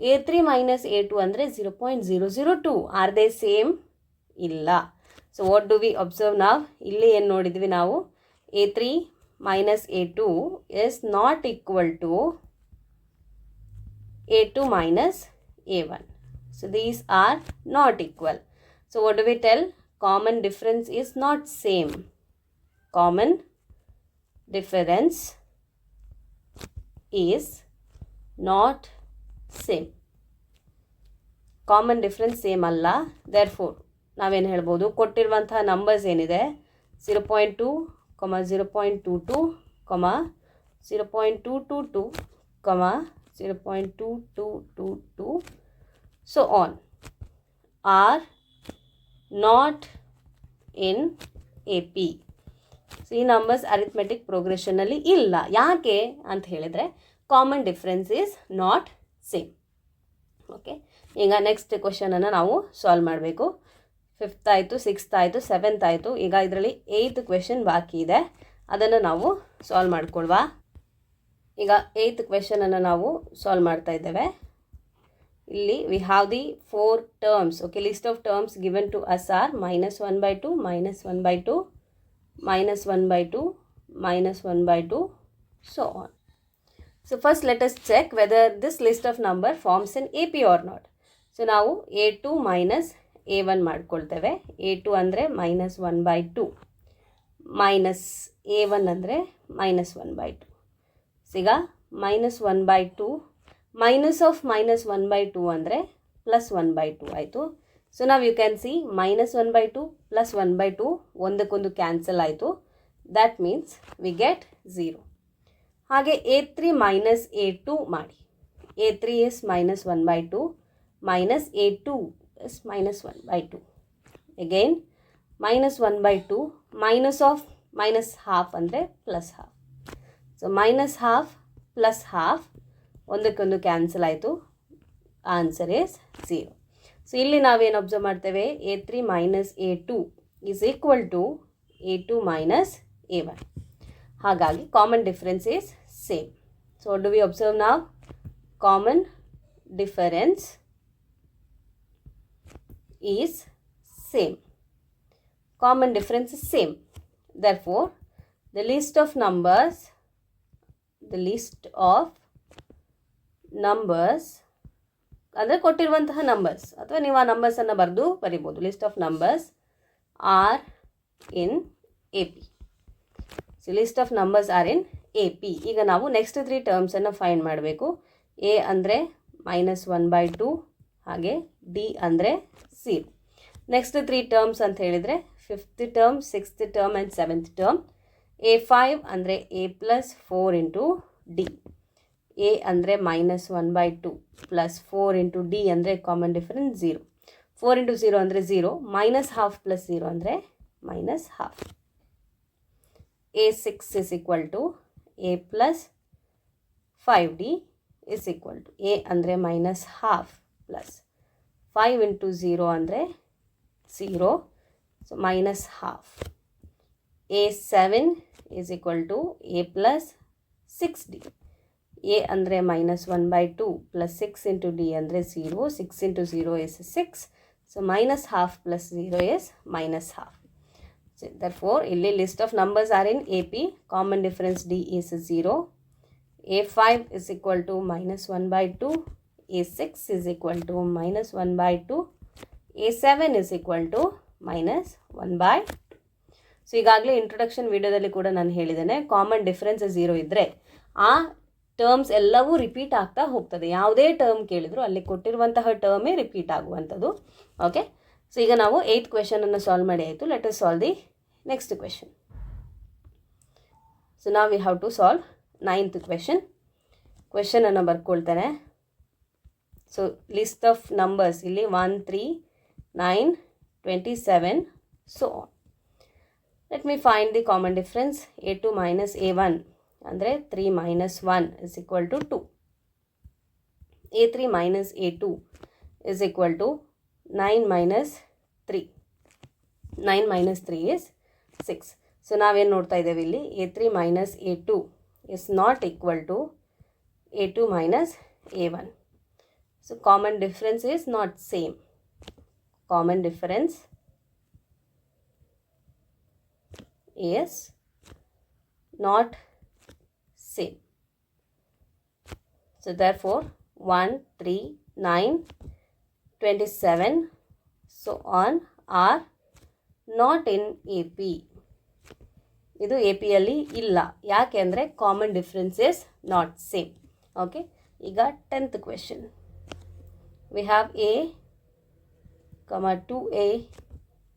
A3 minus A2 ಅಂದರೆ 0.002. Are they same? ಇಲ್ಲ. So what do we observe ನಾವ್? ಇಲ್ಲಿ ಏನು ನೋಡಿದ್ವಿ ನಾವು? A3 minus A2 is not equal to A2 minus A1. So these are not equal. So what do we tell? Common difference is not same. Common difference is not same. Common difference same ಅಲ್ಲ. Therefore ನಾವೇನು ಹೇಳ್ಬೋದು? ಕೊಟ್ಟಿರುವಂತಹ numbers ಏನಿದೆ 0.2, 0.22, 0.222, 0.2222 so on are not in AP. So ಈ numbers arithmetic ಪ್ರೋಗ್ರೆಷನಲ್ಲಿ ಇಲ್ಲ. ಯಾಕೆ ಅಂತ ಹೇಳಿದರೆ common difference is not same. Okay, ಈಗ ನೆಕ್ಸ್ಟ್ ಕ್ವಶನನ್ನು ನಾವು ಸಾಲ್ವ್ ಮಾಡಬೇಕು. 5th ಆಯಿತು, 6th ಆಯಿತು, 7th ಆಯಿತು. ಈಗ ಇದರಲ್ಲಿ 8th ಕ್ವೆಶನ್ ಬಾಕಿ ಇದೆ. ಅದನ್ನು ನಾವು ಸಾಲ್ವ್ ಮಾಡ್ಕೊಳ್ವಾ. ಈಗ 8th ಕ್ವೆಶನನ್ನು ನಾವು ಸಾಲ್ವ್ ಮಾಡ್ತಾ ಇದ್ದೇವೆ. ಇಲ್ಲಿ we have the 4 terms. Okay, list of terms given to us are -1/2, -1/2, -1/2, -1/2, so on. So first let us check whether this list of number forms an AP or not. So ನಾವು A2 minus A1 ಮಾಡ್ಕೊಳ್ತೇವೆ. A2 ಅಂದರೆ -1/2 minus A1 ಅಂದರೆ -1/2. ಈಗ -1/2 minus of -1/2 ಅಂದರೆ +1/2 ಆಯಿತು. So ನಾವು you can see -1/2 +1/2 ಒಂದಕ್ಕೊಂದು cancel ಆಯಿತು. That means we get 0. ಹಾಗೆ A3 minus A2 ಮಾಡಿ. A3 is -1/2 minus A2 is -1/2. Again -1/2 minus of -half ಅಂದರೆ +half. ಸೊ -half +half ಒಂದಕ್ಕೊಂದು ಕ್ಯಾನ್ಸಲ್ ಆಯಿತು. Answer is 0. ಸೊ ಇಲ್ಲಿ ನಾವೇನು ಅಬ್ಸರ್ವ್ ಮಾಡ್ತೇವೆ? A3 minus A2 is equal to A2 minus A1. ಹಾಗಾಗಿ common difference is same. So what do we observe ನಾವ್? Common difference is same. Common difference is same. Therefore the list of numbers ಅಂದರೆ ಕೊಟ್ಟಿರುವಂತಹ numbers ಅಥವಾ ನೀವು ಆ ನಂಬರ್ಸನ್ನು ಬರಿಬೋದು. List of numbers are in AP. So list of numbers are in AP. ಈಗ ನಾವು next 3 ಟರ್ಮ್ಸನ್ನು ಫೈಂಡ್ ಮಾಡಬೇಕು. A ಅಂದರೆ -1/2, ಹಾಗೆ D ಅಂದರೆ 0. ನೆಕ್ಸ್ಟ್ 3 ಟರ್ಮ್ಸ್ ಅಂತ ಹೇಳಿದರೆ 5th term, 6th term and 7th term. A5 ಅಂದರೆ A+4 ಇಂಟು D. A ಅಂದರೆ -1/2 +4 ಇಂಟು D ಅಂದರೆ ಕಾಮನ್ ಡಿಫರೆನ್ಸ್ 0. 4 ಇಂಟು 0 ಅಂದರೆ 0. -half + 0 ಅಂದರೆ -half. a6 is equal to a plus 5d is equal to a ಅಂದರೆ minus half plus 5 into 0 ಅಂದರೆ 0, so minus half. a7 is equal to a plus 6d. a ಅಂದರೆ minus 1/2 plus 6 into d ಅಂದರೆ 0, 6 into 0 is 6, so minus half plus 0 is minus half. So therefore, ಇಲ್ಲಿ list of numbers are in AP. Common difference D is 0. A5 is equal to minus 1/2. A6 is equal to minus 1/2. A7 is equal to minus 1/2. So ಈಗಾಗಲೇ introduction ವಿಡಿಯೋದಲ್ಲಿ ಕೂಡ ನಾನು ಹೇಳಿದ್ದೇನೆ, common difference 0 ಇದ್ದರೆ ಆ terms ಎಲ್ಲವೂ repeat ಆಗ್ತಾ ಹೋಗ್ತದೆ. ಯಾವುದೇ ಟರ್ಮ್ ಕೇಳಿದ್ರು ಅಲ್ಲಿ ಕೊಟ್ಟಿರುವಂತಹ ಟರ್ಮೇ ರಿಪೀಟ್ ಆಗುವಂಥದ್ದು. ಓಕೆ, ಸೊ ಈಗ ನಾವು 8th ಕ್ವೆಶನನ್ನು ಸಾಲ್ವ್ ಮಾಡಿ ಆಯಿತು. Let us solve the next question. So ನಾವು we have to solve 9th question. ಕ್ವೆಶನನ್ನು ಬರ್ಕೊಳ್ತೇನೆ. ಸೊ ಲಿಸ್ಟ್ ಆಫ್ ನಂಬರ್ಸ್ ಇಲ್ಲಿ 1, 3, 9, 27, so on. Let me find the common difference. a2 minus a1 ಅಂದರೆ 3 minus 1 is equal to 2. a3 minus a2 is equal to 9 minus 3. 9 minus 3 is 6. So ನಾವೇನು ನೋಡ್ತಾ ಇದ್ದೇವೆ ಇಲ್ಲಿ, a3 minus a2 is not equal to a2 minus a1. So common difference is not same. Common difference is not same. So therefore 1, 3, 9, 27, so on are not in AP. ಇದು A ಪಿಯಲ್ಲಿ ಇಲ್ಲ. ಯಾಕೆ ಅಂದರೆ common difference is not same. Okay, ಈಗ 10th question. V have a, 2a,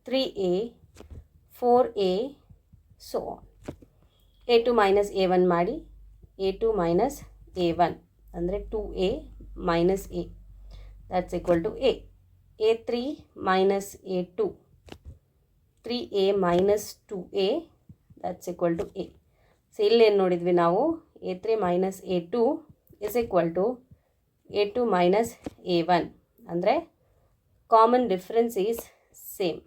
3a, 4a, so on. a2 minus a1 ಮಾಡಿ, a2 minus a1 ಅಂದರೆ 2a minus a, that's equal to a. a3 minus a2, 3a minus 2a, that's equal to a. So ಇಲ್ಲೇನು ನೋಡಿದ್ವಿ ನಾವು, a3 minus a2 is equal to a2 minus a1 ಅಂದರೆ common difference is same.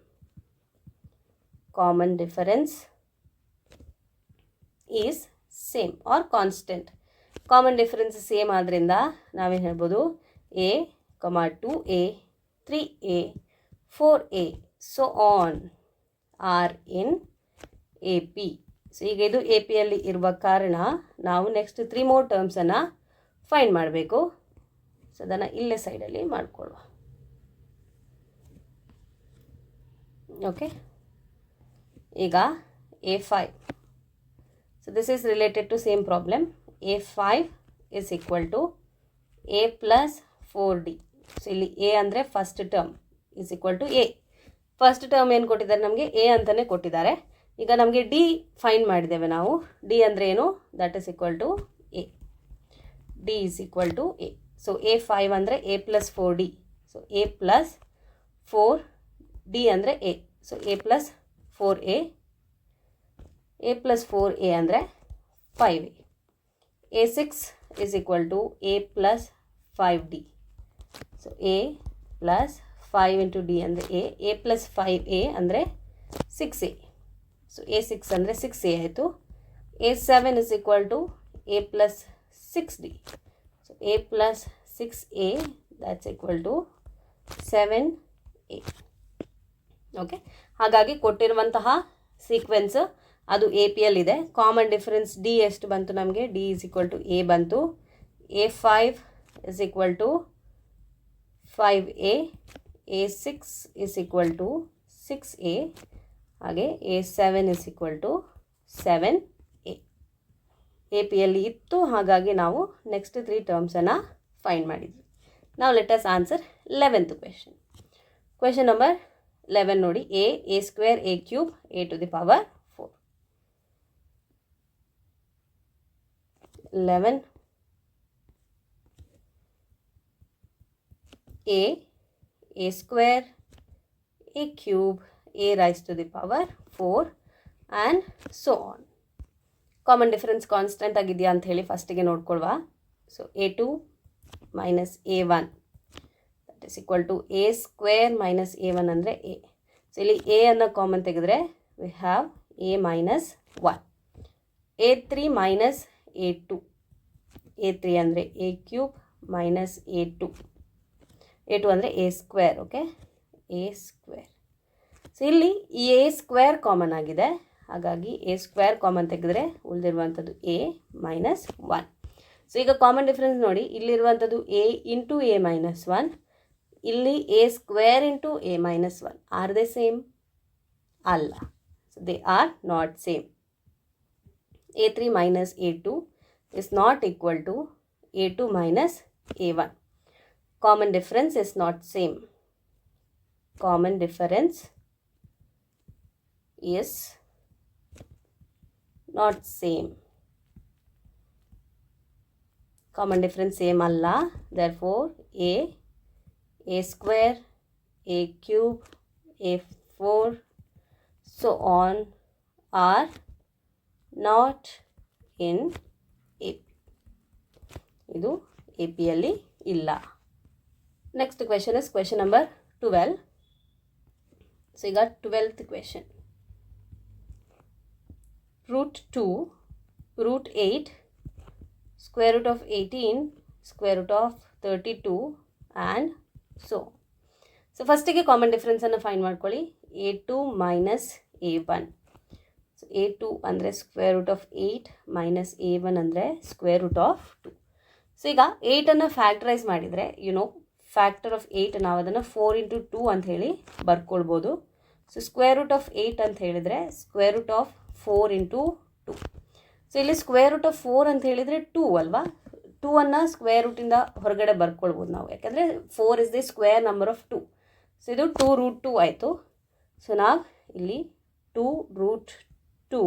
Common difference is same R constant. Common difference same ಆದ್ದರಿಂದ ನಾವೇನು ಹೇಳ್ಬೋದು, a, 2a, 3a, 4a, so on are in AP. So ಈಗ ಇದು A ಪಿಯಲ್ಲಿ ಇರುವ ಕಾರಣ ನಾವು ನೆಕ್ಸ್ಟ್ 3 more ಟರ್ಮ್ಸನ್ನು ಫೈಂಡ್ ಮಾಡಬೇಕು. ಸೊ ಅದನ್ನು ಇಲ್ಲೇ ಸೈಡಲ್ಲಿ ಮಾಡಿಕೊಳ್ಳುವ. ಓಕೆ, ಈಗ a5. So this is related to same problem. a5 is equal to a plus 4d. So ಇಲ್ಲಿ a ಅಂದರೆ first term is equal to a. First term ಏನು ಕೊಟ್ಟಿದ್ದಾರೆ ನಮಗೆ, a ಅಂತಲೇ ಕೊಟ್ಟಿದ್ದಾರೆ. ಈಗ ನಮಗೆ ಡಿ ಫೈಂಡ್ ಮಾಡಿದ್ದೇವೆ ನಾವು. ಡಿ ಅಂದರೆ ಏನು, that is equal to a. D is equal to a. So a5 ಅಂದರೆ a plus 4d. So a plus 4d ಅಂದರೆ a. So a plus 4a, a plus 4a ಅಂದರೆ 5a. a6 is equal to a plus 5d. So a plus 5 into d ಅಂದರೆ a plus 5a ಅಂದರೆ 6a. So a6 ಅಂದರೆ 6a ಆಯಿತು. a7 is equal to a plus 6d. So a plus 6a, that's equal to 7a. Okay, ಹಾಗಾಗಿ ಕೊಟ್ಟಿರುವಂತಹ sequence ಅದು A ಪಿಯಲ್ಲಿದೆ. Common difference d ಎಷ್ಟು ಬಂತು ನಮಗೆ, d is equal to a ಬಂತು. a5 is equal to 5a, a6 is equal to 6a, ಹಾಗೆ a7 is equal to 7a. A ಪಿಯಲ್ಲಿ ಇತ್ತು, ಹಾಗಾಗಿ ನಾವು ನೆಕ್ಸ್ಟ್ 3 ಟರ್ಮ್ಸನ್ನು ಫೈಂಡ್ ಮಾಡಿದ್ವಿ. ನಾವು let us answer 11th question. Question number 11 ನೋಡಿ, a square a cube a to the power 4. 11 a square a cube a raised to the power 4 and so on. Common difference constant ಆಗಿದೆಯಾ ಅಂತ ಹೇಳಿ ಫಸ್ಟಿಗೆ ನೋಡ್ಕೊಳ್ವ. So a2 minus a1 that is equal to a square minus a1 ಅಂದರೆ a. So ಇಲ್ಲಿ a ಅನ್ನು common ತೆಗೆದ್ರೆ we have a minus 1. a3 minus a2, a3 ಅಂದರೆ a ಕ್ಯೂಬ್ ಮೈನಸ್ a2 ಅಂದರೆ a square. Okay, a square. So ಇಲ್ಲಿ ಈ a square common ಆಗಿದೆ, ಹಾಗಾಗಿ a ಸ್ಕ್ವೇರ್ ಕಾಮನ್ ತೆಗೆದ್ರೆ ಉಳಿದಿರುವಂಥದ್ದು a ಮೈನಸ್ 1. ಸೊ ಈಗ ಕಾಮನ್ ಡಿಫ್ರೆನ್ಸ್ ನೋಡಿ, ಇಲ್ಲಿರುವಂಥದ್ದು a ಇಂಟು a ಮೈನಸ್ 1, ಇಲ್ಲಿ a square into a minus 1. Are they same? ಅಲ್ಲ. So they are not same. a3 minus a2 is not equal to a2 minus a1. Common difference is not same. Common difference is not same. Common difference same alla. Therefore a square, a cube, a4 so on are not in AP. ಇದು AP ಯಲ್ಲಿ ಇಲ್ಲ. Next question is question number 12. So ಈಗ 12th question. √2, √8, square root of 18, square root of 32 and so. So ಫಸ್ಟಿಗೆ common ಡಿಫ್ರೆನ್ಸನ್ನು find ಮಾಡ್ಕೊಳ್ಳಿ. a2 minus a1. So a2 ಅಂದರೆ square root of 8 minus a1 ಅಂದರೆ square root of 2. So ಈಗ 8ಅನ್ನು factorise ಮಾಡಿದರೆ factor of 8 ನಾವು ಅದನ್ನು 4 ಇಂಟು 2 ಅಂತ ಹೇಳಿ ಬರ್ಕೊಳ್ಬೋದು. ಸೊ ಸ್ಕ್ವೇರ್ ರೂಟ್ ಆಫ್ 8 ಅಂತ ಹೇಳಿದರೆ square root of 4 into 2. So ಇಲ್ಲಿ ಸ್ಕ್ವೇರ್ ರೂಟ್ ಆಫ್ 4 ಅಂತ ಹೇಳಿದರೆ 2 ಅಲ್ವಾ. 2ಅನ್ನು ಸ್ಕ್ವೇರ್ ರೂಟಿಂದ ಹೊರಗಡೆ ಬರ್ಕೊಳ್ಬೋದು ನಾವು, ಯಾಕೆಂದರೆ 4 is the square number of 2. So ಇದು 2√2 ಆಯಿತು. ಸೊ ನಾವು ಇಲ್ಲಿ 2√2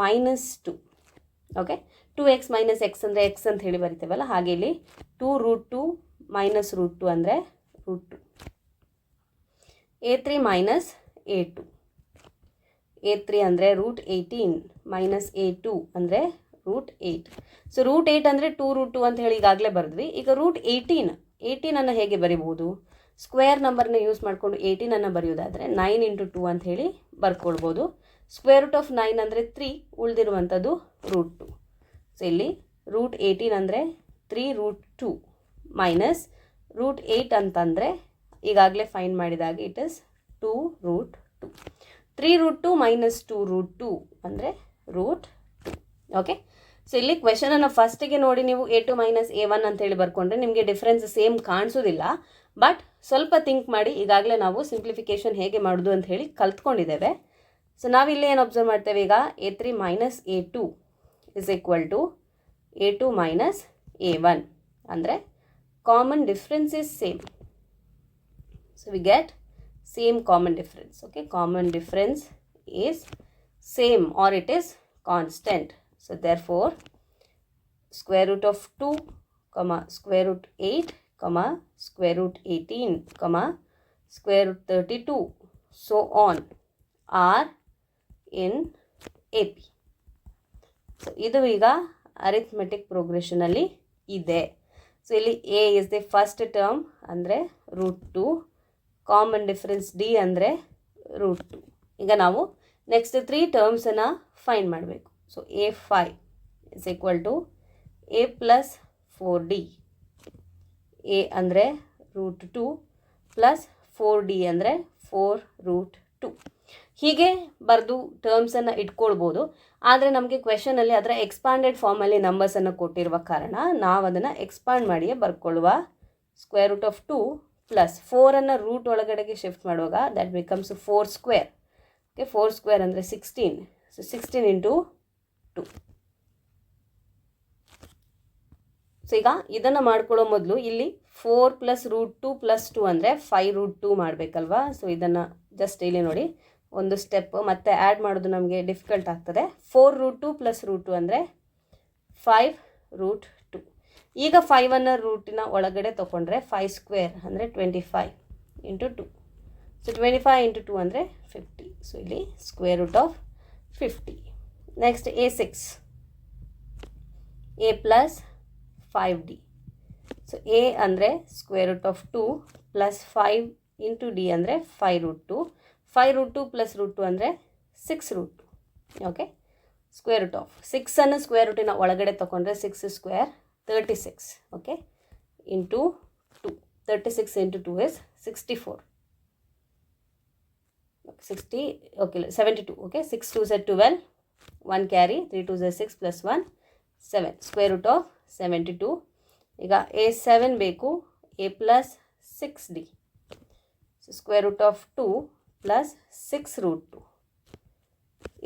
minus 2. Okay, 2x minus X ಅಂದರೆ ಎಕ್ಸ್ ಅಂತ ಹೇಳಿ ಬರಿತೇವಲ್ಲ, ಹಾಗೆ ಇಲ್ಲಿ 2√2 ಮೈನಸ್ √2 ಅಂದರೆ √2. a3 minus a2. a3 ಅಂದರೆ √18 ಮೈನಸ್ a2 ಅಂದರೆ √8. ಸೊ √8 ಅಂದರೆ 2√2 ಅಂತ ಹೇಳಿ ಈಗಾಗಲೇ ಬರೆದ್ವಿ. ಈಗ √18 ಹೇಗೆ ಬರಿಬೋದು? ಸ್ಕ್ವೇರ್ ನಂಬರ್ನ ಯೂಸ್ ಮಾಡಿಕೊಂಡು 18 ಬರೆಯೋದಾದರೆ 9 ಇಂಟು 2 ಅಂತ ಹೇಳಿ ಬರ್ಕೊಳ್ಬೋದು. ಸ್ಕ್ವೇರ್ ರೂಟ್ ಆಫ್ 9 ಅಂದರೆ 3, ಉಳಿದಿರುವಂಥದ್ದು √2. ಸೊ ಇಲ್ಲಿ √18 ಅಂದರೆ 3√2 ಮೈನಸ್ √8 ಅಂತಂದರೆ ಈಗಾಗಲೇ ಫೈಂಡ್ ಮಾಡಿದಾಗ ಇಟ್ ಇಸ್ 2√2. 3√2 ಮೈನಸ್ 2√2 ಅಂದರೆ √2. ಓಕೆ, ಸೊ ಇಲ್ಲಿ ಕ್ವೆಶನನ್ನು ಫಸ್ಟಿಗೆ ನೋಡಿ ನೀವು a2 ಮೈನಸ್ a1 ಅಂತೇಳಿ ಬರ್ಕೊಂಡ್ರೆ ನಿಮಗೆ ಡಿಫ್ರೆನ್ಸ್ ಸೇಮ್ ಕಾಣಿಸೋದಿಲ್ಲ. ಬಟ್ ಸ್ವಲ್ಪ ಥಿಂಕ್ ಮಾಡಿ, ಈಗಾಗಲೇ ನಾವು ಸಿಂಪ್ಲಿಫಿಕೇಶನ್ ಹೇಗೆ ಮಾಡೋದು ಅಂತ ಹೇಳಿ ಕಲ್ತ್ಕೊಂಡಿದ್ದೇವೆ. ಸೊ ನಾವಿಲ್ಲಿ ಏನು ಅಬ್ಸರ್ವ್ ಮಾಡ್ತೇವೆ, ಈಗ a3 minus a2 is equal to a2 minus a1 ಅಂದರೆ common difference is same. So we get same common difference. Okay, common difference is same or it is constant. So therefore square root of 2, square root 8, square root 18, square root 32, so on are in AP. So ಇದು ಈಗ arithmetic ಪ್ರೋಗ್ರೆಷನಲ್ಲಿ ಇದೆ. So ಇಲ್ಲಿ a is the first term ಅಂದರೆ √2, common difference d ಅಂದರೆ √2. ಈಗ ನಾವು next 3 ಟರ್ಮ್ಸನ್ನು ಫೈಂಡ್ ಮಾಡಬೇಕು. So a5 is equal to a plus 4d. a ಅಂದರೆ √2 ಪ್ಲಸ್ 4d ಅಂದರೆ 4√2. ಹೀಗೆ ಬರೆದು ಟರ್ಮ್ಸನ್ನು ಇಟ್ಕೊಳ್ಬೋದು. ಆದರೆ ನಮಗೆ ಕ್ವೆಶನಲ್ಲಿ ಅದರ ಎಕ್ಸ್ಪಾಂಡೆಡ್ ಫಾರ್ಮಲ್ಲಿ ನಂಬರ್ಸನ್ನು ಕೊಟ್ಟಿರುವ ಕಾರಣ ನಾವು ಅದನ್ನು ಎಕ್ಸ್ಪಾಂಡ್ ಮಾಡಿಯೇ ಬರ್ಕೊಳ್ಳುವ. ಸ್ಕ್ವೇರ್ ರೂಟ್ ಆಫ್ 2 ಪ್ಲಸ್ 4ಅನ್ನು ರೂಟ್ ಒಳಗಡೆಗೆ ಶಿಫ್ಟ್ ಮಾಡುವಾಗ that becomes 4 square. Okay, 4 square ಅಂದರೆ 16. So 16 into 2. ಸೊ ಈಗ ಇದನ್ನು ಮಾಡ್ಕೊಳ್ಳೋ ಮೊದಲು ಇಲ್ಲಿ 4 ಪ್ಲಸ್ √2 ಪ್ಲಸ್ 2 ಅಂದರೆ 5√2 ಮಾಡಬೇಕಲ್ವಾ. ಸೊ ಇದನ್ನು ಜಸ್ಟ್ ಇಲ್ಲಿ ನೋಡಿ, ಒಂದು ಸ್ಟೆಪ್ ಮತ್ತೆ ಆ್ಯಡ್ ಮಾಡೋದು ನಮಗೆ ಡಿಫಿಕಲ್ಟ್ ಆಗ್ತದೆ. 4√2 ಪ್ಲಸ್ √2 ಅಂದರೆ 5√2. ಈಗ 5ಅನ್ನು ರೂಟಿನ ಒಳಗಡೆ ತೊಗೊಂಡ್ರೆ 5 ಸ್ಕ್ವೇರ್ ಅಂದರೆ 25 ಇಂಟು 2. ಸೊ 25 ಇಂಟು 2 ಅಂದರೆ 50. ಸೊ ಇಲ್ಲಿ square root of 50. Next A6 A plus 5D. So A ಅಂದರೆ square root of 2 plus 5 into D ಅಂದರೆ 5 ರೂಟ್ 2. 5 ರೂಟ್ 2 ಪ್ಲಸ್ ರೂಟ್ 2 ಅಂದರೆ 6 root 2. Okay, square root of 6 square ರೂಟಿನ ಒಳಗಡೆ ತೊಗೊಂಡ್ರೆ 6 square 36. Okay, into 2. 36 into 2 is 64. 60, okay 72. Okay, 6 2s are 12, 1 carry, 3 2s are 6 plus 1 7. Square root of 72. ಈಗ A7 ಬೇಕು, A plus 6D. So square root of 2 plus 6 root 2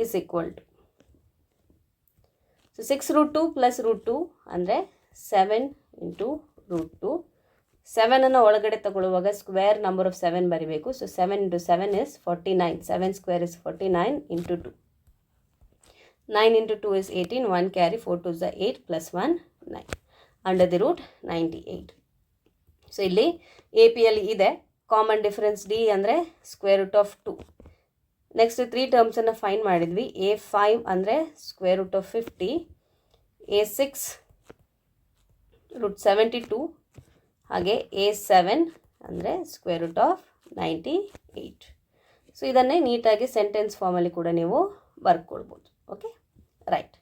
is equal to, so 6 root 2 plus root 2 ಅಂದರೆ 7 into root 2. 7 ಒಳಗಡೆ ತಗೊಳ್ಳುವಾಗ square number of 7 ಬರೀಬೇಕು. So 7 into 7 is 49. 7 square is 49 into 2. 9 into 2 is 18. 1 carry, 4 2s are 8 plus 1 9. Under the root 98. ಸೊ ಇಲ್ಲಿ A ಪಿಯಲ್ಲಿ ಇದೆ. Common difference D ಅಂದರೆ square root of 2. Next 3 ಟರ್ಮ್ಸನ್ನು ಫೈಂಡ್ ಮಾಡಿದ್ವಿ. A5 ಅಂದರೆ square root of 50. A6 root 72. ಹಾಗೆ A7 ಅಂದರೆ ಸ್ಕ್ವೇರ್ ರೂಟ್ ಆಫ್ 98. ಸೊ ಇದನ್ನೇ ನೀಟಾಗಿ ಸೆಂಟೆನ್ಸ್ ಫಾರ್ಮಲ್ಲಿ ಕೂಡ ನೀವು ಬರ್ಕೊಳ್ಬೋದು. Okay, right.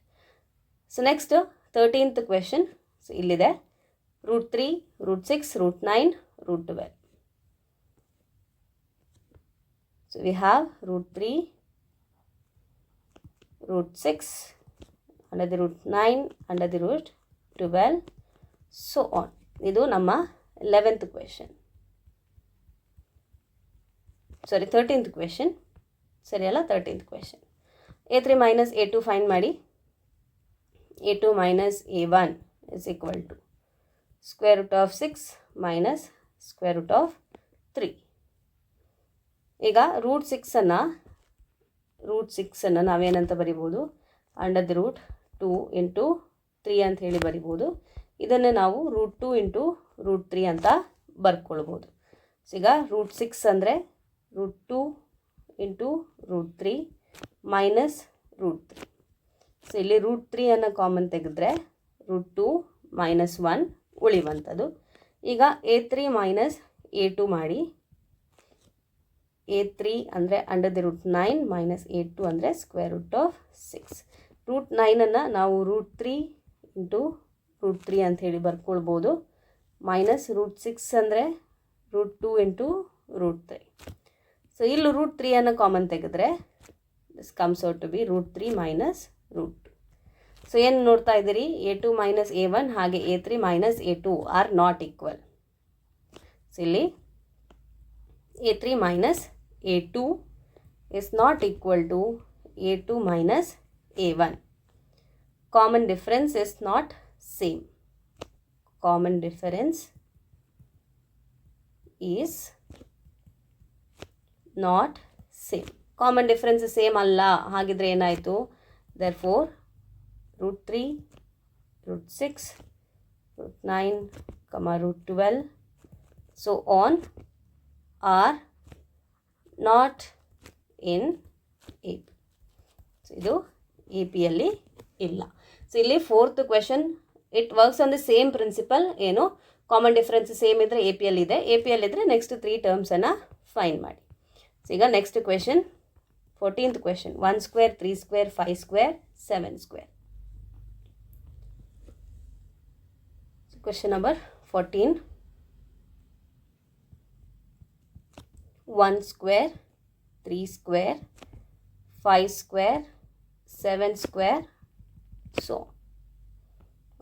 So next 13th question. So ಇಲ್ಲಿದೆ root 3, root 6, root 9, root 12. So we have root 3, root 6, under the root 9, under the root 12, so on. ಇದು ನಮ್ಮ 11th ಕ್ವೆಶನ್, ಸಾರಿ 13th question, ಸರಿ ಅಲ್ಲ, 13th question. A3 minus A2 find ಮಾಡಿ. A2 minus A1 is equal to square root of 6 minus square root of 3. ಈಗ root 6 ನಾವೇನಂತ ಬರಿಬೋದು, under the root 2 into 3 ಅಂತ ಹೇಳಿ ಬರಿಬೋದು. ಇದನ್ನು ನಾವು ರೂಟ್ 2 ಇಂಟು ರೂಟ್ 3 ಅಂತ ಬರ್ಕೊಳ್ಬೋದು. ಸೊ ಈಗ ರೂಟ್ 6 ಅಂದರೆ root 2 into root 3 minus root 3. So ಇಲ್ಲಿ ರೂಟ್ 3 ಕಾಮನ್ ತೆಗೆದ್ರೆ ರೂಟ್ 2 ಮೈನಸ್ 1 ಉಳಿಯುವಂಥದ್ದು. ಈಗ A3 ಮೈನಸ್ A2 ಮಾಡಿ. A3 ಅಂದರೆ under the root 9 minus A2 ಅಂದರೆ ಸ್ಕ್ವೇರ್ ರೂಟ್ ಆಫ್ 6. ರೂಟ್ 9 ನಾವು ರೂಟ್ 3 ಇಂಟು ರೂಟ್ 3 ಅಂತ ಹೇಳಿ ಬರ್ಕೊಳ್ಬೋದು. ಮೈನಸ್ ರೂಟ್ 6 ಅಂದರೆ ರೂಟ್ 2 ಇಂಟು ರೂಟ್ 3. ಸೊ ಇಲ್ಲಿ ರೂಟ್ 3 ಕಾಮನ್ ತೆಗೆದ್ರೆ this comes out to be root 3 minus root 2. So ಏನು ನೋಡ್ತಾ ಇದ್ದೀರಿ, A2 ಮೈನಸ್ A1 ಹಾಗೆ A3 minus A2 are not equal. So ಇಲ್ಲಿ A3 minus A2 is not equal to A2 minus A1. Common difference is not same. Common difference is not same. Common difference same ಅಲ್ಲ. ಹಾಗಿದ್ರೆ ಏನಾಯಿತು, therefore root 3, root 6, root 9, root 12, so on are not in AP. So ಇದು APಯಲ್ಲಿ ಇಲ್ಲ. So ಇಲ್ಲಿ 4th question it works on the same principal. ಏನು, common difference same ಇದ್ದರೆ APಯಲ್ಲಿ ಇದೆ. APಯಲ್ಲಿ ಇದ್ದರೆ ನೆಕ್ಸ್ಟ್ 3 ಟರ್ಮ್ಸನ್ನು ಫೈಂಡ್ ಮಾಡಿ. ಸೊ ಈಗ next question 14th question. 1 square, 3 square, 5 square, 7 square. Question number 14. 1 square, 3 square, 5 square, 7 square, so.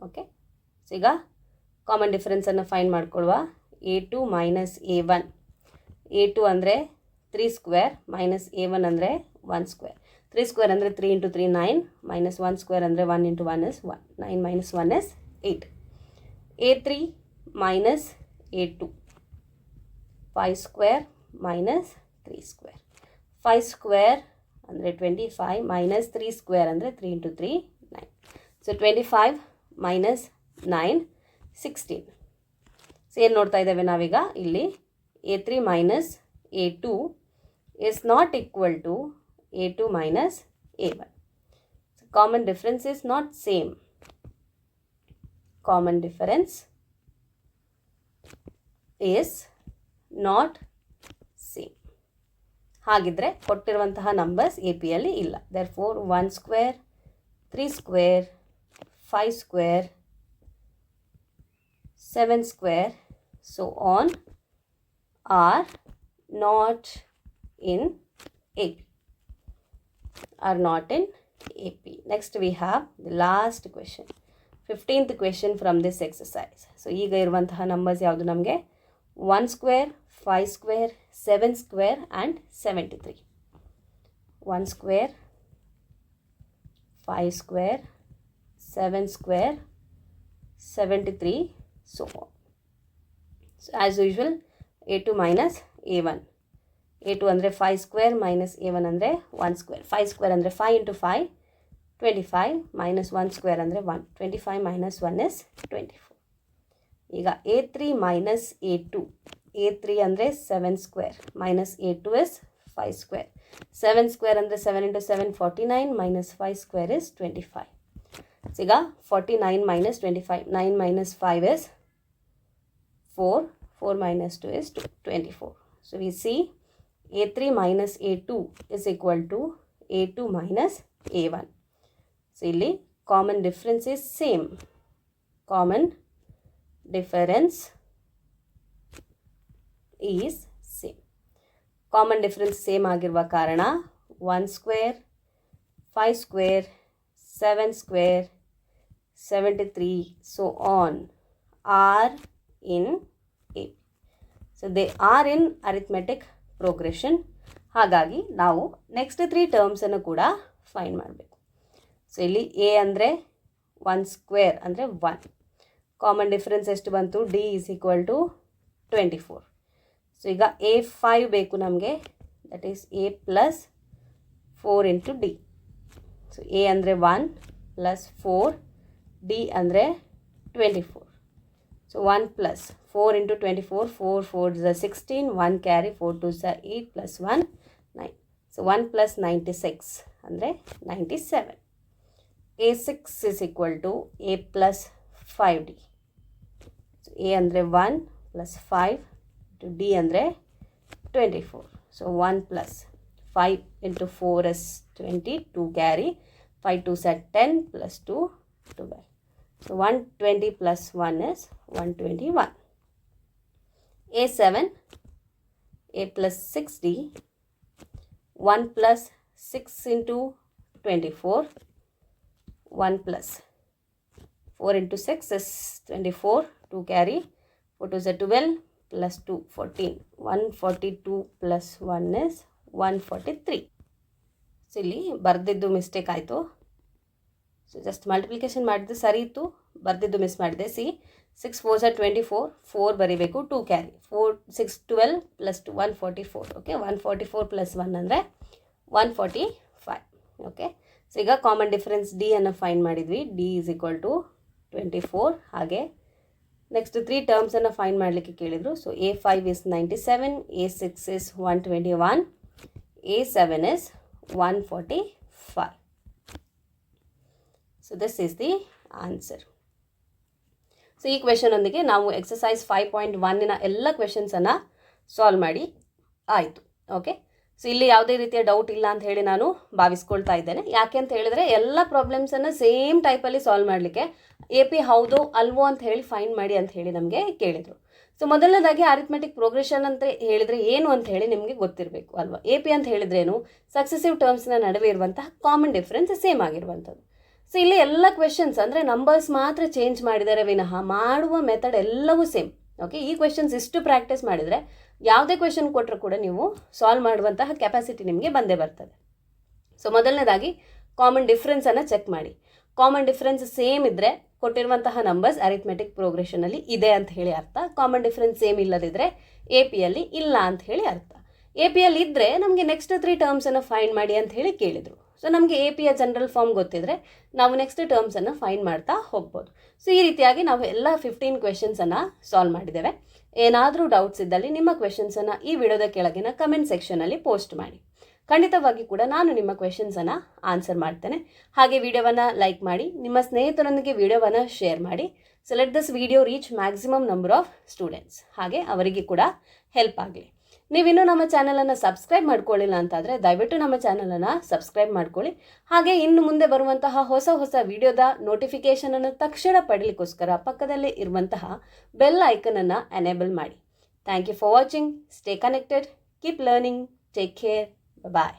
Okay. So ಈಗ common ಡಿಫರೆನ್ಸನ್ನು find ಮಾಡ್ಕೊಳ್ಳುವ. A2 minus A1. A2 ಅಂದರೆ 3 ಸ್ಕ್ವೇರ್ ಮೈನಸ್ A1 ಅಂದರೆ 1 ಸ್ಕ್ವೇರ್. 3 ಸ್ಕ್ವೇರ್ ಅಂದರೆ 3 into 3 9 minus 1 square ಅಂದರೆ 1 into 1 is 1. 9 minus 1 is 8. A3 minus A2. 5 square minus 3 square. 5 square ಅಂದರೆ 25 minus 3 square ಅಂದರೆ 3 into 3 9. So 25 minus 9 16. So ಏನು ನೋಡ್ತಾ ಇದ್ದೇವೆ ನಾವೀಗ ಇಲ್ಲಿ, A3 minus A2 is not equal to A2 minus A1. So common difference is not same. Common difference is not same. ಹಾಗಿದ್ರೆ ಕೊಟ್ಟಿರುವಂತಹ numbers A ಪಿಯಲ್ಲಿ ಇಲ್ಲ. therefore 1 square, 3 square, 5 square, 7 square, so on are not in AP. Are not in AP. Next we have the last question. 15th question from this exercise. So ಈಗ ಇರುವಂತಹ numbers ಯಾವುದು ನಮಗೆ 1 square, 5 square, 7 square and 73. 1 square, 5 square, 7 square, 73, so on. So as usual, A2 minus A1. A2 ಅಂದರೆ 5 square minus A1 ಅಂದರೆ 1 square. 5 square ಅಂದರೆ 5 into 5, 25 minus 1 square ಅಂದರೆ 1. 25 minus 1 is 24. ಈಗ A3 minus A2. A3 ಅಂದರೆ 7 square minus A2 is 5 square. 7 square ಅಂದರೆ 7 into 7, 49 minus 5 square is 25. So ಈಗ 49 minus 25. 9 minus 5 is 4. 4 minus 2 is 2, 24. So we see A3 minus A2 is equal to A2 minus A1. So ಇಲ್ಲಿ common difference is same. Common difference is same. Common difference same ಆಗಿರುವ ಕಾರಣ 1 square, 5 square, 7 square, 73, so on are in A. So they are in arithmetic progression. ಹಾಗಾಗಿ ನಾವು next 3 ಟರ್ಮ್ಸನ್ನು ಕೂಡ find ಮಾಡಬೇಕು. So ಇಲ್ಲಿ A ಅಂದರೆ 1 ಸ್ಕ್ವೇರ್ ಅಂದರೆ 1. ಕಾಮನ್ ಡಿಫರೆನ್ಸ್ ಎಷ್ಟು ಬಂತು? D is equal to 24. So ಈಗ A5 ಬೇಕು ನಮಗೆ, that is A plus 4 into d. So a ಅಂದರೆ 1 ಪ್ಲಸ್ 4, ಡಿ ಅಂದರೆ 24. So 1 plus 4 into 24, 4 4s are 16, 1 carry, 4 2s are 8, plus 1, 9. So 1 plus 96, ಅಂದರೆ 97. A6 is equal to A plus 5D. So A ಅಂದರೆ 1 plus 5 to D ಅಂದರೆ 24. So 1 plus 5 into 4 is 20, 2 carry, 5 2s are 10, plus 2, 12. So 120 plus 1 is 121. A7, A plus 6D, 1 plus 6 into 24, 1 plus 4 into 6 is 24, 2 carry, 4 2s are 12, plus 2, 14. 142 plus 1 is 143. So ಇಲ್ಲಿ ಬರೆದಿದ್ದು mistake ಆಯಿತು. So just multiplication ಮಾಡಿದ್ದು ಸರಿ ಇತ್ತು, ಬರೆದಿದ್ದು miss ಮಾಡಿದೆ. C 6 4s are 24, 4 ಬರೀಬೇಕು, 2 carry, 4 6 12 plus 2, 144. Okay, 144 plus 1 ಅಂದರೆ 145. ಓಕೆ, ಸೊ ಈಗ ಕಾಮನ್ ಡಿಫರೆನ್ಸ್ ಡಿ ಅನ್ನು ಫೈಂಡ್ ಮಾಡಿದ್ವಿ. D is equal to 24. ಹಾಗೆ ನೆಕ್ಸ್ಟ್ 3 ಟರ್ಮ್ಸನ್ನು ಫೈಂಡ್ ಮಾಡಲಿಕ್ಕೆ ಕೇಳಿದರು. So A5 is 97, A6 is 121, A7 is 145. So this is the answer. So ಈ ಕ್ವೆಶನೊಂದಿಗೆ ನಾವು ಎಕ್ಸಸೈಸ್ 5.1ನ ಎಲ್ಲ ಕ್ವೆಶನ್ಸನ್ನು ಸಾಲ್ವ್ ಮಾಡಿ ಆಯಿತು. ಓಕೆ, ಸೊ ಇಲ್ಲಿ ಯಾವುದೇ ರೀತಿಯ ಡೌಟ್ ಇಲ್ಲ ಅಂತ ಹೇಳಿ ನಾನು ಭಾವಿಸ್ಕೊಳ್ತಾ ಇದ್ದೇನೆ. ಯಾಕೆ ಅಂತ ಹೇಳಿದರೆ ಎಲ್ಲ ಪ್ರಾಬ್ಲಮ್ಸನ್ನು ಸೇಮ್ ಟೈಪಲ್ಲಿ ಸಾಲ್ವ್ ಮಾಡಲಿಕ್ಕೆ ಎ ಪಿ ಹೌದೋ ಅಲ್ವೋ ಅಂತ ಹೇಳಿ ಫೈಂಡ್ ಮಾಡಿ ಅಂತ ಹೇಳಿ ನಮಗೆ ಕೇಳಿದರು. ಸೊ ಮೊದಲನೇದಾಗಿ ಅರಿಥ್ಮೆಟಿಕ್ ಪ್ರೋಗ್ರೆಷನ್ ಅಂತ ಹೇಳಿದರೆ ಏನು ಅಂತ ಹೇಳಿ ನಿಮಗೆ ಗೊತ್ತಿರಬೇಕು ಅಲ್ವಾ. ಎ ಪಿ ಅಂತ ಹೇಳಿದ್ರೇನು? ಸಕ್ಸೆಸಿವ್ ಟರ್ಮ್ಸ್ನ ನಡುವೆ ಇರುವಂತಹ ಕಾಮನ್ ಡಿಫ್ರೆನ್ಸ್ ಸೇಮ್ ಆಗಿರುವಂಥದ್ದು. ಸೊ ಇಲ್ಲಿ ಎಲ್ಲ ಕ್ವೆಶನ್ಸ್ ಅಂದರೆ ನಂಬರ್ಸ್ ಮಾತ್ರ ಚೇಂಜ್ ಮಾಡಿದರೆ ವಿನಃ ಮಾಡುವ ಮೆಥಡ್ ಎಲ್ಲವೂ ಸೇಮ್. ಓಕೆ, ಈ ಕ್ವೆಶನ್ಸ್ ಇಷ್ಟು ಪ್ರಾಕ್ಟೀಸ್ ಮಾಡಿದರೆ ಯಾವುದೇ ಕ್ವೆಶನ್ ಕೊಟ್ಟರು ಕೂಡ ನೀವು ಸಾಲ್ವ್ ಮಾಡುವಂತಹ ಕೆಪಾಸಿಟಿ ನಿಮಗೆ ಬಂದೇ ಬರ್ತದೆ. ಸೊ ಮೊದಲನೇದಾಗಿ ಕಾಮನ್ ಡಿಫ್ರೆನ್ಸನ್ನು ಚೆಕ್ ಮಾಡಿ. ಕಾಮನ್ ಡಿಫ್ರೆನ್ಸ್ ಸೇಮ್ ಇದ್ದರೆ ಕೊಟ್ಟಿರುವಂತಹ ನಂಬರ್ಸ್ ಅರಿಥ್ಮೆಟಿಕ್ ಪ್ರೋಗ್ರೆಷನಲ್ಲಿ ಇದೆ ಅಂತ ಹೇಳಿ ಅರ್ಥ. ಕಾಮನ್ ಡಿಫ್ರೆನ್ಸ್ ಸೇಮ್ ಇಲ್ಲದಿದ್ದರೆ ಎ ಪಿಯಲ್ಲಿ ಇಲ್ಲ ಅಂತ ಹೇಳಿ ಅರ್ಥ. ಎ ಪಿಯಲ್ಲಿ ಇದ್ದರೆ ನಮಗೆ ನೆಕ್ಸ್ಟ್ 3 ಟರ್ಮ್ಸನ್ನು ಫೈಂಡ್ ಮಾಡಿ ಅಂತ ಹೇಳಿ ಕೇಳಿದರು. ಸೊ ನಮಗೆ ಎ ಪಿಯ ಜನರಲ್ ಫಾರ್ಮ್ ಗೊತ್ತಿದ್ರೆ ನಾವು ನೆಕ್ಸ್ಟ್ ಟರ್ಮ್ಸನ್ನು ಫೈಂಡ್ ಮಾಡ್ತಾ ಹೋಗ್ಬೋದು. ಸೊ ಈ ರೀತಿಯಾಗಿ ನಾವು ಎಲ್ಲ 15 ಕ್ವೆಶನ್ಸನ್ನು ಸಾಲ್ವ್ ಮಾಡಿದ್ದೇವೆ. ಏನಾದರೂ ಡೌಟ್ಸ್ ಇದ್ದಲ್ಲಿ ನಿಮ್ಮ ಕ್ವೆಶನ್ಸನ್ನು ಈ ವಿಡಿಯೋದ ಕೆಳಗಿನ ಕಮೆಂಟ್ ಸೆಕ್ಷನಲ್ಲಿ ಪೋಸ್ಟ್ ಮಾಡಿ. ಖಂಡಿತವಾಗಿ ಕೂಡ ನಾನು ನಿಮ್ಮ ಕ್ವೆಶನ್ಸನ್ನು ಆನ್ಸರ್ ಮಾಡ್ತೇನೆ. ಹಾಗೆ ವಿಡಿಯೋವನ್ನು ಲೈಕ್ ಮಾಡಿ, ನಿಮ್ಮ ಸ್ನೇಹಿತರೊಂದಿಗೆ ವಿಡಿಯೋವನ್ನು ಶೇರ್ ಮಾಡಿ. So let this video reach maximum number of students. ಹಾಗೆ ಅವರಿಗೆ ಕೂಡ ಹೆಲ್ಪ್ ಆಗಲಿ. ನೀವಿನ್ನೂ ನಮ್ಮ ಚಾನಲನ್ನು ಸಬ್ಸ್ಕ್ರೈಬ್ ಮಾಡ್ಕೊಳ್ಳಿಲ್ಲ ಅಂತಾದರೆ ದಯವಿಟ್ಟು ನಮ್ಮ ಚಾನಲನ್ನು ಸಬ್ಸ್ಕ್ರೈಬ್ ಮಾಡ್ಕೊಳ್ಳಿ. ಹಾಗೆ ಇನ್ನು ಮುಂದೆ ಬರುವಂತಹ ಹೊಸ ವಿಡಿಯೋದ ನೋಟಿಫಿಕೇಷನನ್ನು ತಕ್ಷಣ ಪಡೀಲಿಕ್ಕೋಸ್ಕರ ಪಕ್ಕದಲ್ಲೇ ಇರುವಂತಹ ಬೆಲ್ ಐಕನನ್ನು ಎನೇಬಲ್ ಮಾಡಿ. Thank you for watching. Stay connected, keep learning, take care, bye.